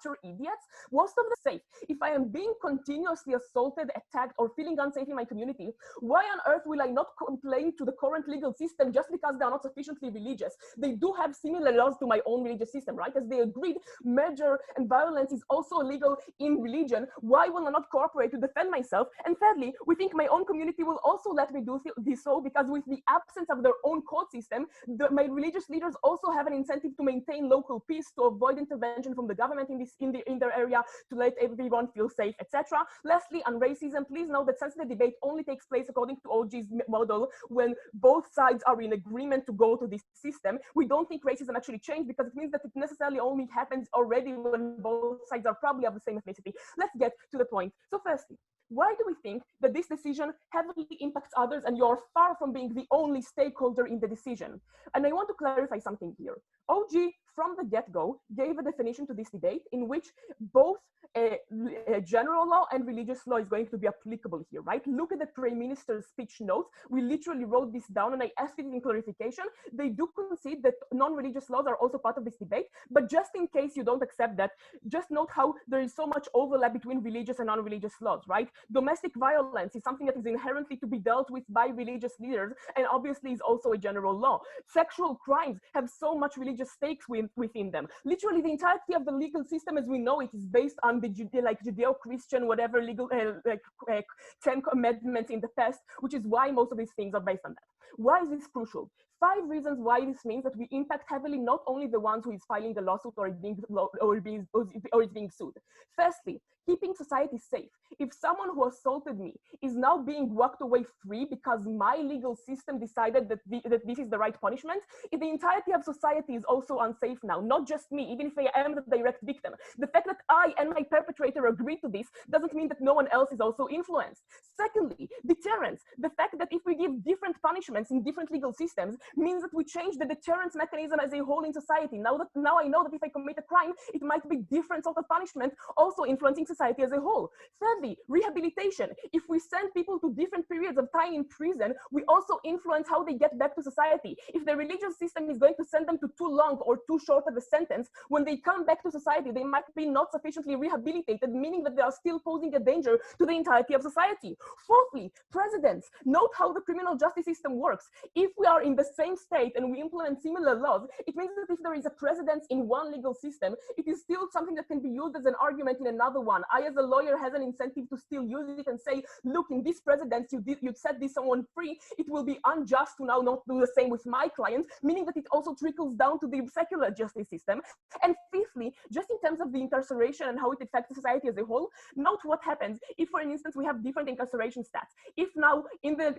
Speaker 5: utter idiots. Most of the safe. If I am being continuously assaulted, attacked, or feeling unsafe in my community, why on earth will I not complain to the current legal system just because they are not sufficiently religious? They do have similar laws to my own religious system, right? As they agreed, murder and violence is also illegal in religion. Why will I not cooperate to defend myself? And thirdly, we think my own community will also let me do this so because with the absence of their own court system, my religious leaders also have an incentive to maintain local peace, to avoid intervention from the government in their area, to let everyone feel safe, etc. Lastly, on racism, please know that sensitive debate only takes place according to OG's model when both sides are in agreement to go to this system. We don't think racism actually changed because it means that it necessarily only happens already when both sides are probably of the same ethnicity. Let's get to the point. So firstly, why do we think that this decision heavily impacts others and you're far from being the only stakeholder in the decision? And I want to clarify something here. OG, from the get-go, gave a definition to this debate in which both general law and religious law is going to be applicable here, right? Look at the Prime Minister's speech notes. We literally wrote this down and I asked it in clarification. They do concede that non-religious laws are also part of this debate, but just in case you don't accept that, just note how there is so much overlap between religious and non-religious laws, right? Domestic violence is something that is inherently to be dealt with by religious leaders and obviously is also a general law. Sexual crimes have so much religious stakes within them. Literally the entirety of the legal system as we know it is based on the Judeo-Christian, whatever legal, 10 commandments in the past, which is why most of these things are based on that. Why is this crucial? 5 reasons why this means that we impact heavily not only the ones who is filing the lawsuit or is being sued. Firstly, keeping society safe. If someone who assaulted me is now being walked away free because my legal system decided that this is the right punishment, the entirety of society is also unsafe now, not just me, even if I am the direct victim. The fact that I and my perpetrator agreed to this doesn't mean that no one else is also influenced. Secondly, deterrence. The fact that if we give different punishments in different legal systems means that we change the deterrence mechanism as a whole in society. Now I know that if I commit a crime, it might be different sort of punishment, also influencing society as a whole. Thirdly, rehabilitation. If we send people to different periods of time in prison, we also influence how they get back to society. If the religious system is going to send them to too long or too short of a sentence, when they come back to society, they might be not sufficiently rehabilitated, meaning that they are still posing a danger to the entirety of society. Fourthly, precedents. Note how the criminal justice system works. If we are in the same state and we implement similar laws, it means that if there is a precedence in one legal system, it is still something that can be used as an argument in another one. I, as a lawyer, has an incentive to still use it and say, look, in this precedence, you set this someone free. It will be unjust to now not do the same with my client, meaning that it also trickles down to the secular justice system. And fifthly, just in terms of the incarceration and how it affects society as a whole, note what happens if, for instance, we have different incarceration stats. If now in the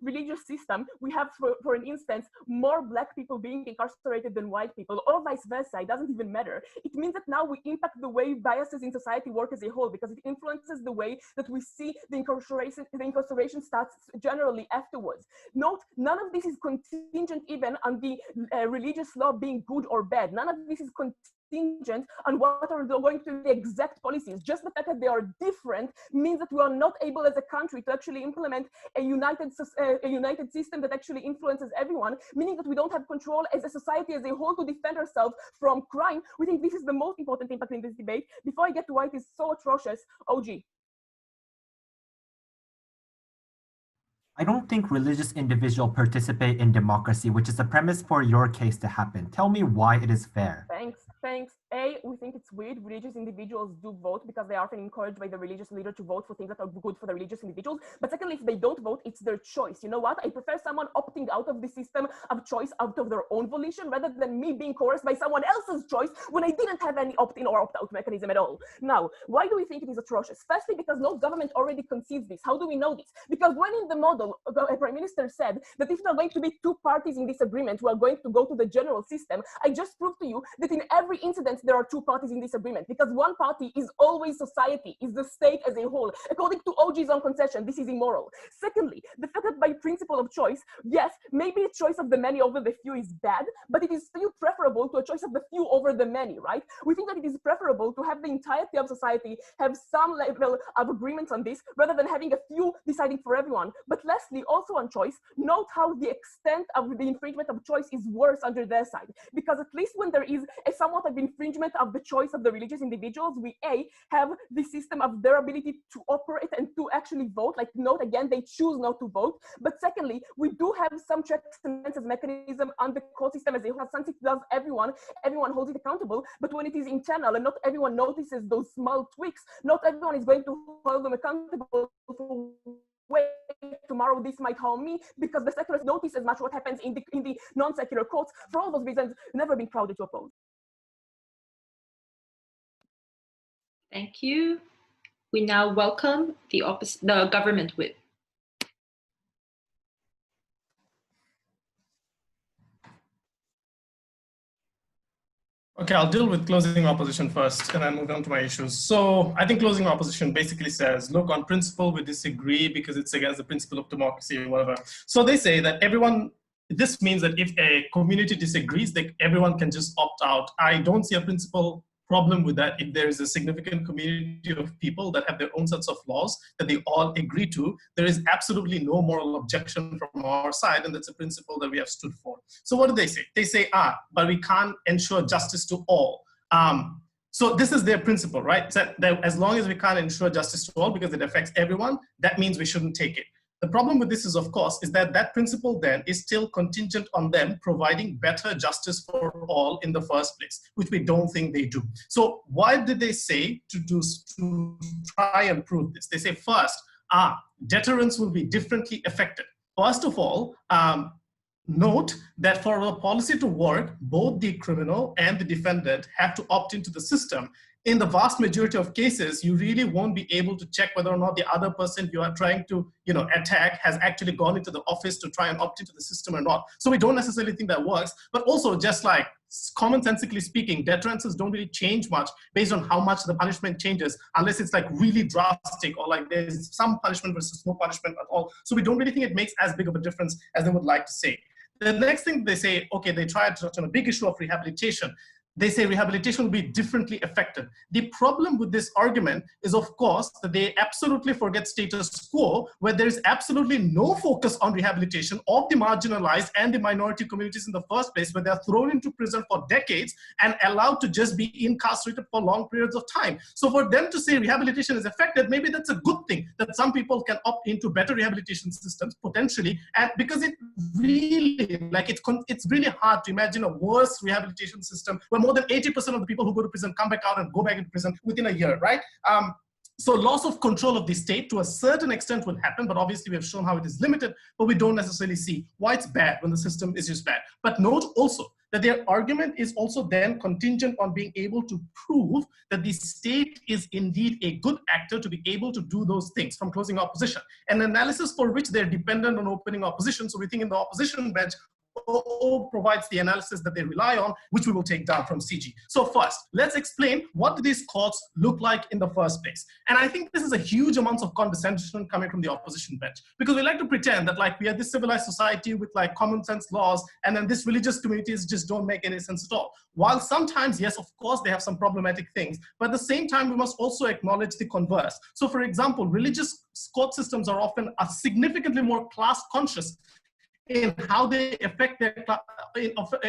Speaker 5: religious system we have, for an instance, more black people being incarcerated than white people, or vice versa, it doesn't even matter. It means that now we impact the way biases in society work as a whole, because it influences the way that we see the incarceration stats generally afterwards. Note, none of this is contingent even on the religious law being good or bad. None of this is contingent on what are going to be the exact policies. Just the fact that they are different means that we are not able as a country to actually implement a united system that actually influences everyone, meaning that we don't have control as a society as a whole to defend ourselves from crime. We think this is the most important impact in this debate. Before I get to why it is so atrocious, OG.
Speaker 4: I don't think religious individuals participate in democracy, which is the premise for your case to happen. Tell me why it is fair.
Speaker 5: Thanks. A, we think it's weird. Religious individuals do vote because they are often encouraged by the religious leader to vote for things that are good for the religious individuals. But secondly, if they don't vote, it's their choice. You know what? I prefer someone opting out of the system of choice out of their own volition rather than me being coerced by someone else's choice when I didn't have any opt-in or opt-out mechanism at all. Now, why do we think it is atrocious? Firstly, because no government already concedes this. How do we know this? Because when in the model, the Prime Minister said that if there are going to be 2 parties in this agreement who are going to go to the general system, I just proved to you that in every incident there are 2 parties in this agreement, because one party is always society, is the state as a whole. According to OG's own concession, this is immoral. Secondly, the fact that by principle of choice, yes, maybe a choice of the many over the few is bad, but it is still preferable to a choice of the few over the many, right? We think that it is preferable to have the entirety of society have some level of agreements on this rather than having a few deciding for everyone. But lastly, also on choice, note how the extent of the infringement of choice is worse under their side, because at least when there is a somewhat of infringement infringement of the choice of the religious individuals, we have the system of their ability to operate and to actually vote. Like, note again, they choose not to vote. But secondly, we do have some checks and balances mechanism on the court system as a whole. Since it does everyone holds it accountable. But when it is internal and not everyone notices those small tweaks, not everyone is going to hold them accountable for, wait, tomorrow this might harm me, because the secularists notice as much what happens in the non-secular courts. For all those reasons, never been crowded to oppose.
Speaker 1: Thank you. We now welcome the government whip.
Speaker 8: Okay, I'll deal with closing opposition first and then move on to my issues. So I think closing opposition basically says, look, on principle, we disagree because it's against the principle of democracy or whatever. So they say that this means that if a community disagrees, that everyone can just opt out. I don't see a principle problem with that. If there is a significant community of people that have their own sets of laws that they all agree to, there is absolutely no moral objection from our side, and that's a principle that we have stood for. So what do they say? They say, but we can't ensure justice to all. So this is their principle, right? So that as long as we can't ensure justice to all because it affects everyone, that means we shouldn't take it. The problem with this is, of course, is that that principle then is still contingent on them providing better justice for all in the first place, which we don't think they do. So why did they say to try and prove this? They say first, deterrence will be differently affected. First of all, note that for a policy to work, both the criminal and the defendant have to opt into the system. In the vast majority of cases, you really won't be able to check whether or not the other person you are trying to attack has actually gone into the office to try and opt into the system or not. So we don't necessarily think that works, but also just like commonsensically speaking, deterrences don't really change much based on how much the punishment changes, unless it's like really drastic or like there's some punishment versus no punishment at all. So we don't really think it makes as big of a difference as they would like to say. The next thing they say, okay, they try to touch on a big issue of rehabilitation. They say rehabilitation will be differently affected. The problem with this argument is, of course, that they absolutely forget status quo, where there is absolutely no focus on rehabilitation of the marginalized and the minority communities in the first place, where they're thrown into prison for decades and allowed to just be incarcerated for long periods of time. So for them to say rehabilitation is affected, maybe that's a good thing, that some people can opt into better rehabilitation systems potentially, and because it really, like it's really hard to imagine a worse rehabilitation system where more than 80% of the people who go to prison come back out and go back into prison within a year, right? So loss of control of the state to a certain extent will happen, but obviously we have shown how it is limited, but we don't necessarily see why it's bad when the system is just bad. But note also that their argument is also then contingent on being able to prove that the state is indeed a good actor to be able to do those things from closing opposition. An analysis for which they're dependent on opening opposition. So we think in the opposition bench, provides the analysis that they rely on, which we will take down from CG. So first, let's explain what do these courts look like in the first place. And I think this is a huge amount of condescension coming from the opposition bench, because we like to pretend that like we are this civilized society with like common sense laws, and then these religious communities just don't make any sense at all. While sometimes, yes, of course, they have some problematic things, but at the same time, we must also acknowledge the converse. So for example, religious court systems are often significantly more class conscious in how they affect their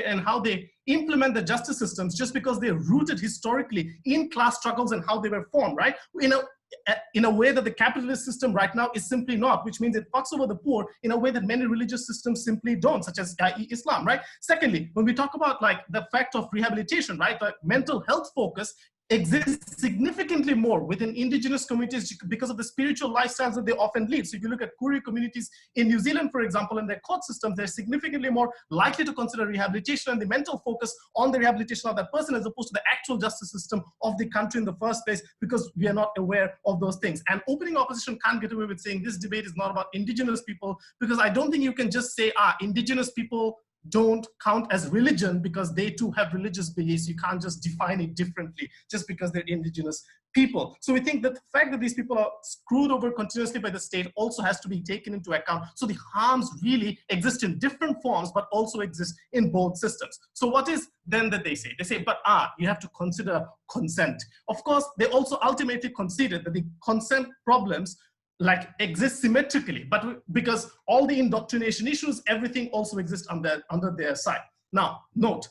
Speaker 8: and how they implement the justice systems, just because they're rooted historically in class struggles and how they were formed, right? In a way that the capitalist system right now is simply not, which means it fucks over the poor in a way that many religious systems simply don't, such as Islam, right? Secondly, when we talk about like the fact of rehabilitation, right, like mental health focus exists significantly more within indigenous communities because of the spiritual lifestyles that they often lead. So if you look at Kuri communities in New Zealand, for example, in their court systems, they're significantly more likely to consider rehabilitation and the mental focus on the rehabilitation of that person as opposed to the actual justice system of the country in the first place, because we are not aware of those things. And opening opposition can't get away with saying this debate is not about indigenous people, because I don't think you can just say, indigenous people don't count as religion because they too have religious beliefs. You can't just define it differently just because they're indigenous people. So we think that the fact that these people are screwed over continuously by the state also has to be taken into account. So the harms really exist in different forms, but also exist in both systems. So what is then that they say? They say, but you have to consider consent. Of course, they also ultimately conceded that the consent problems like exist symmetrically, but because all the indoctrination issues, everything also exists under their side. Now, note,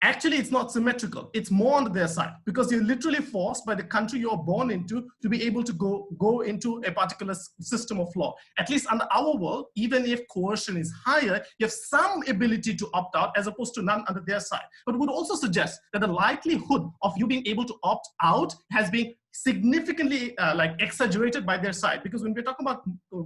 Speaker 8: actually it's not symmetrical. It's more on their side because you're literally forced by the country you're born into to be able to go into a particular system of law. At least under our world, even if coercion is higher, you have some ability to opt out as opposed to none under their side. But it would also suggest that the likelihood of you being able to opt out has been significantly exaggerated by their side, because when we're talking about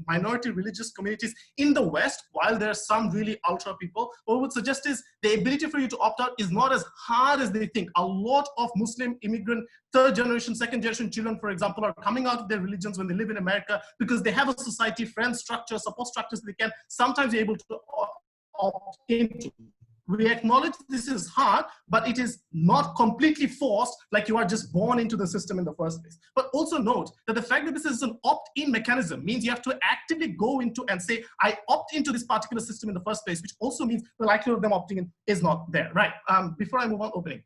Speaker 8: minority religious communities in the West, while there are some really ultra people, what I would suggest is the ability for you to opt out is not as hard as they think. A lot of Muslim immigrant third generation, second generation children, for example, are coming out of their religions when they live in America because they have a society, friend structure, support structures they can sometimes be able to opt into. We acknowledge this is hard, but it is not completely forced, like you are just born into the system in the first place. But also note that the fact that this is an opt-in mechanism means you have to actively go into and say, I opt into this particular system in the first place, which also means the likelihood of them opting in is not there, right? Before I move on, opening.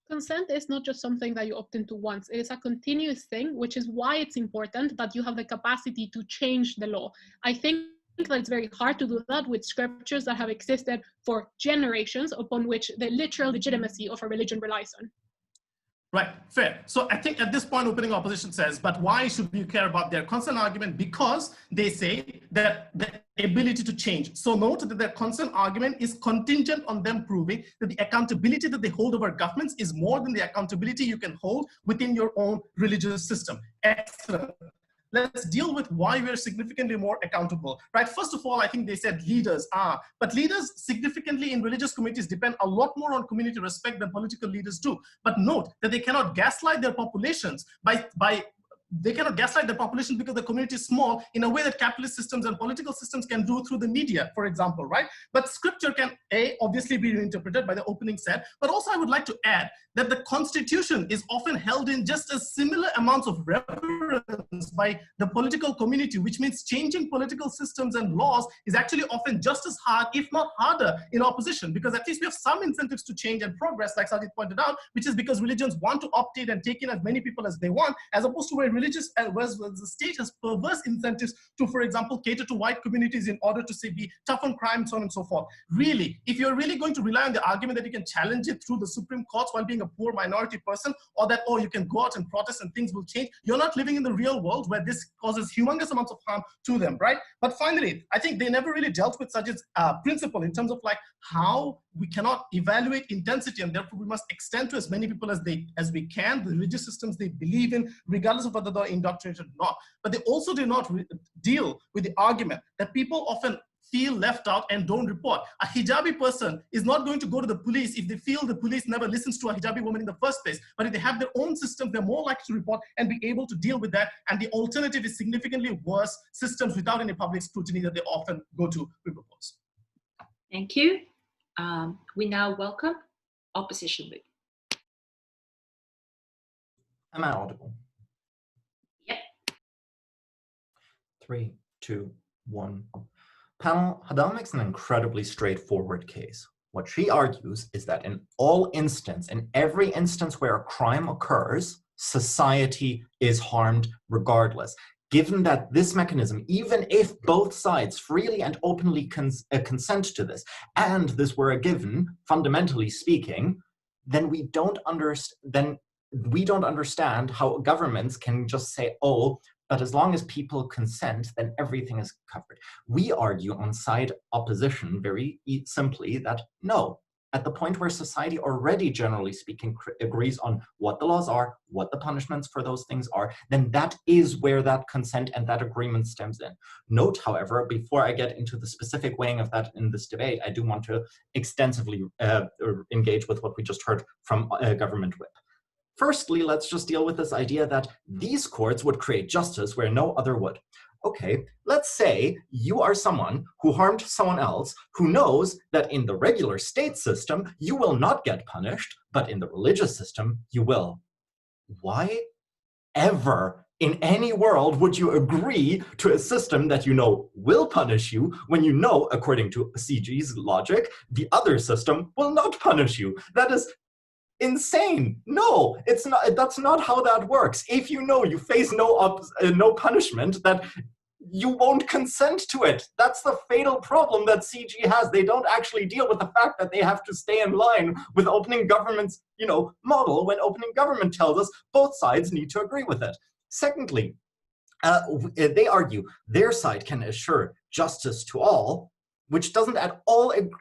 Speaker 6: Consent is not just something that you opt into once. It is a continuous thing, which is why it's important that you have the capacity to change the law. I think that it's very hard to do that with scriptures that have existed for generations, upon which the literal legitimacy of a religion relies on.
Speaker 8: Right, fair. So I think at this point, opening opposition says, but why should you care about their consent argument? Because they say that the ability to change. So note that their consent argument is contingent on them proving that the accountability that they hold over governments is more than the accountability you can hold within your own religious system. Excellent. Let's deal with why we're significantly more accountable, right? First of all, I think they said leaders are, but leaders significantly in religious communities depend a lot more on community respect than political leaders do. But note that they cannot gaslight their populations they cannot gaslight the population because the community is small in a way that capitalist systems and political systems can do through the media, for example, right? But scripture can, obviously be reinterpreted by the opening set, but also I would like to add that the constitution is often held in just as similar amounts of reverence by the political community, which means changing political systems and laws is actually often just as hard, if not harder, in opposition, because at least we have some incentives to change and progress, like Sajid pointed out, which is because religions want to opt in and take in as many people as they want, as opposed to where religious whereas the state has perverse incentives to, for example, cater to white communities in order to say be tough on crime, so on and so forth. Really, if you're really going to rely on the argument that you can challenge it through the Supreme Courts while being a poor minority person, or that, oh, you can go out and protest and things will change, you're not living in the real world where this causes humongous amounts of harm to them, right? But finally, I think they never really dealt with Sajid's principle in terms of like how we cannot evaluate intensity, and therefore we must extend to as many people as we can the religious systems they believe in, regardless of whether they're indoctrinated or not. But they also do not deal with the argument that people often feel left out and don't report. A hijabi person is not going to go to the police if they feel the police never listens to a hijabi woman in the first place. But if they have their own system, they're more likely to report and be able to deal with that. And the alternative is significantly worse systems without any public scrutiny that they often go to, we propose.
Speaker 1: Thank you. We now welcome opposition lead.
Speaker 9: Am I audible?
Speaker 1: Yep.
Speaker 9: 3, 2, 1. Panel, Hadar makes an incredibly straightforward case. What she argues is that in every instance where a crime occurs, society is harmed regardless. Given that this mechanism, even if both sides freely and openly consent to this, and this were a given, fundamentally speaking, then we don't understand how governments can just say, oh, but as long as people consent, then everything is covered. We argue on side opposition very simply that no, at the point where society already, generally speaking, agrees on what the laws are, what the punishments for those things are, then that is where that consent and that agreement stems in. Note, however, before I get into the specific weighing of that in this debate, I do want to extensively engage with what we just heard from Government Whip. Firstly, let's just deal with this idea that these courts would create justice where no other would. Okay, let's say you are someone who harmed someone else who knows that in the regular state system, you will not get punished, but in the religious system, you will. Why ever in any world would you agree to a system that you know will punish you when you know, according to CG's logic, the other system will not punish you? That is insane. No, it's not. That's not how that works. If you know you face no punishment, that you won't consent to it. That's the fatal problem that CG has. They don't actually deal with the fact that they have to stay in line with opening government's, model when opening government tells us both sides need to agree with it. Secondly, they argue their side can assure justice to all, which doesn't at all, and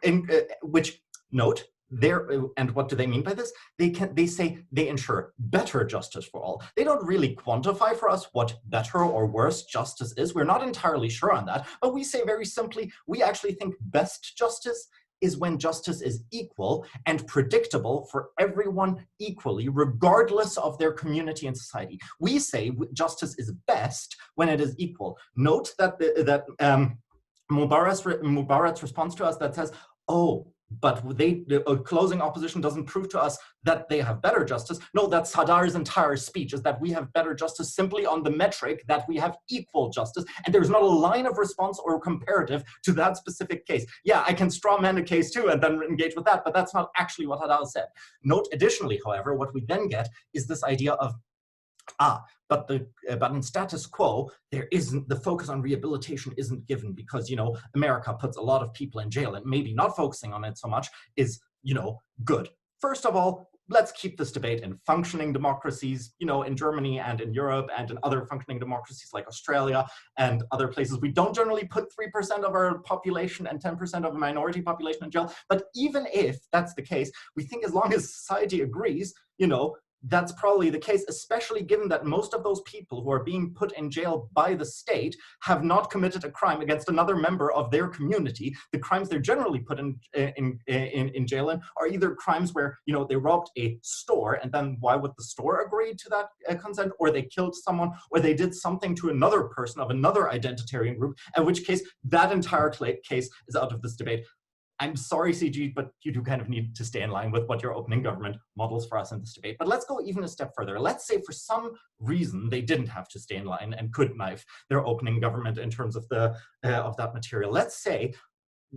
Speaker 9: what do they mean by this? They say they ensure better justice for all. They don't really quantify for us what better or worse justice is. We're not entirely sure on that, but we say very simply, we actually think best justice is when justice is equal and predictable for everyone equally, regardless of their community and society. We say justice is best when it is equal. Note that Mubarrat's response to us that says, oh, but the closing opposition doesn't prove to us that they have better justice. No, that's Hadar's entire speech, is that we have better justice simply on the metric that we have equal justice, and there's not a line of response or comparative to that specific case. Yeah, I can straw man a case too and then engage with that, but that's not actually what Hadar said. Note additionally, however, what we then get is this idea of, but in status quo, there isn't, the focus on rehabilitation isn't given because, America puts a lot of people in jail, and maybe not focusing on it so much is, good. First of all, let's keep this debate in functioning democracies, in Germany and in Europe and in other functioning democracies like Australia and other places. We don't generally put 3% of our population and 10% of a minority population in jail. But even if that's the case, we think as long as society agrees, that's probably the case, especially given that most of those people who are being put in jail by the state have not committed a crime against another member of their community. The crimes they're generally put in jail in are either crimes where, they robbed a store, and then why would the store agree to that consent? Or they killed someone, or they did something to another person of another identitarian group, in which case that entire case is out of this debate. I'm sorry, CG, but you do kind of need to stay in line with what your opening government models for us in this debate. But let's go even a step further. Let's say for some reason they didn't have to stay in line and could knife their opening government in terms of the of that material. Let's say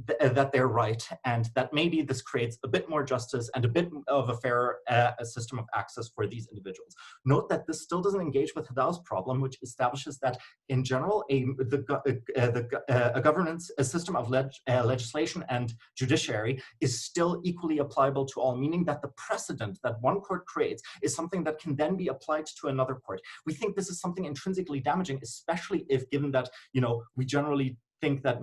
Speaker 9: that they're right, and that maybe this creates a bit more justice and a bit of a fairer system of access for these individuals. Note that this still doesn't engage with Hadar's problem, which establishes that in general, a system of legislation and judiciary is still equally applicable to all, meaning that the precedent that one court creates is something that can then be applied to another court. We think this is something intrinsically damaging, especially if given that, we generally think that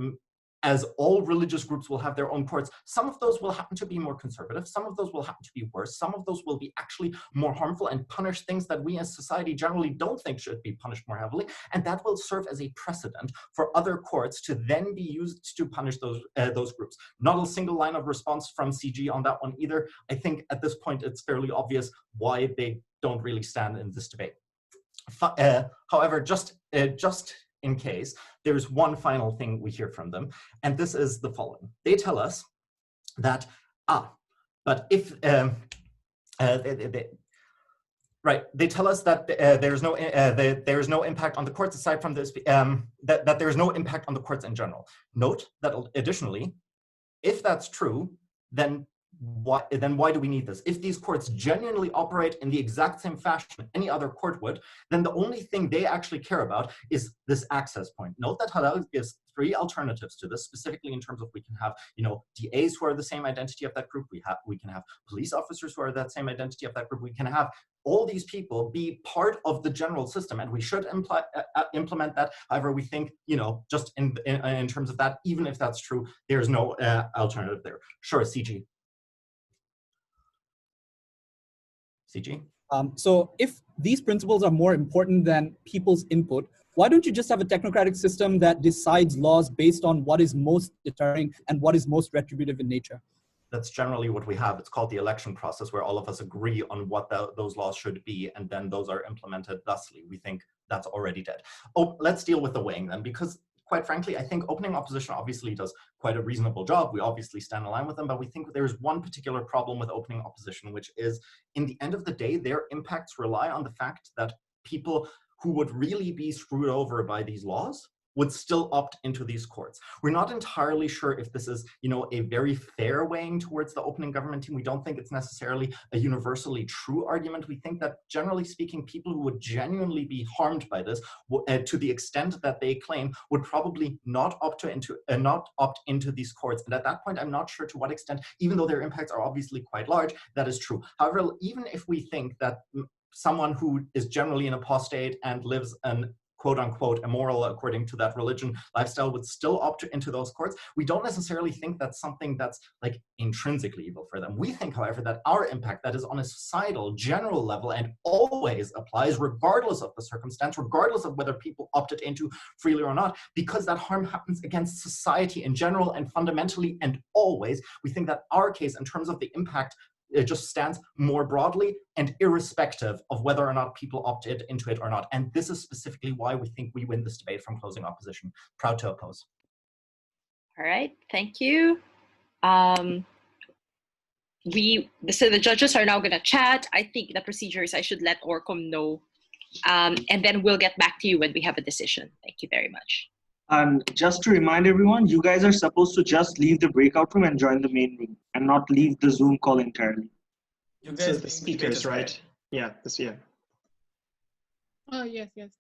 Speaker 9: as all religious groups will have their own courts, some of those will happen to be more conservative, some of those will happen to be worse, some of those will be actually more harmful and punish things that we as society generally don't think should be punished more heavily, and that will serve as a precedent for other courts to then be used to punish those groups. Not a single line of response from CG on that one either. I think at this point it's fairly obvious why they don't really stand in this debate. However, just in case, there's one final thing we hear from them, and this is the following. They tell us that, but if, they tell us that there's no impact on the courts aside from this, that there's no impact on the courts in general. Note that additionally, if that's true, then why do we need this? If these courts genuinely operate in the exact same fashion any other court would, then the only thing they actually care about is this access point. Note that Hadar gives 3 alternatives to this, specifically in terms of we can have, DAs who are the same identity of that group, we can have police officers who are that same identity of that group, we can have all these people be part of the general system, and we should implement that. However, we think, just in terms of that, even if that's true, there's no alternative there. Sure, CG. CG?
Speaker 7: So if these principles are more important than people's input, why don't you just have a technocratic system that decides laws based on what is most deterring and what is most retributive in nature?
Speaker 9: That's generally what we have. It's called the election process, where all of us agree on what those laws should be, and then those are implemented thusly. We think that's already dead. Oh, let's deal with the weighing then, because quite frankly, I think opening opposition obviously does quite a reasonable job. We obviously stand in line with them, but we think there's one particular problem with opening opposition, which is, in the end of the day, their impacts rely on the fact that people who would really be screwed over by these laws would still opt into these courts. We're not entirely sure if this is, a very fair weighing towards the opening government team. We don't think it's necessarily a universally true argument. We think that, generally speaking, people who would genuinely be harmed by this, to the extent that they claim, would probably not opt into these courts. And at that point, I'm not sure to what extent, even though their impacts are obviously quite large, that is true. However, even if we think that someone who is generally an apostate and lives an quote unquote immoral, according to that religion, lifestyle would still opt into those courts, we don't necessarily think that's something that's like intrinsically evil for them. We think, however, that our impact, that is on a societal, general level, and always applies regardless of the circumstance, regardless of whether people opted into freely or not, because that harm happens against society in general and fundamentally and always. We think that our case, in terms of the impact, it just stands more broadly and irrespective of whether or not people opted into it or not. And this is specifically why we think we win this debate from closing opposition. Proud to oppose.
Speaker 1: All right, thank you. So the judges are now going to chat. I think the procedure is I should let Orcom know, and then we'll get back to you when we have a decision. Thank you very much.
Speaker 10: And just to remind everyone, you guys are supposed to just leave the breakout room and join the main room and not leave the Zoom call entirely.
Speaker 8: You guys
Speaker 3: So the speakers, right? Yeah,
Speaker 6: Oh, yes, yes.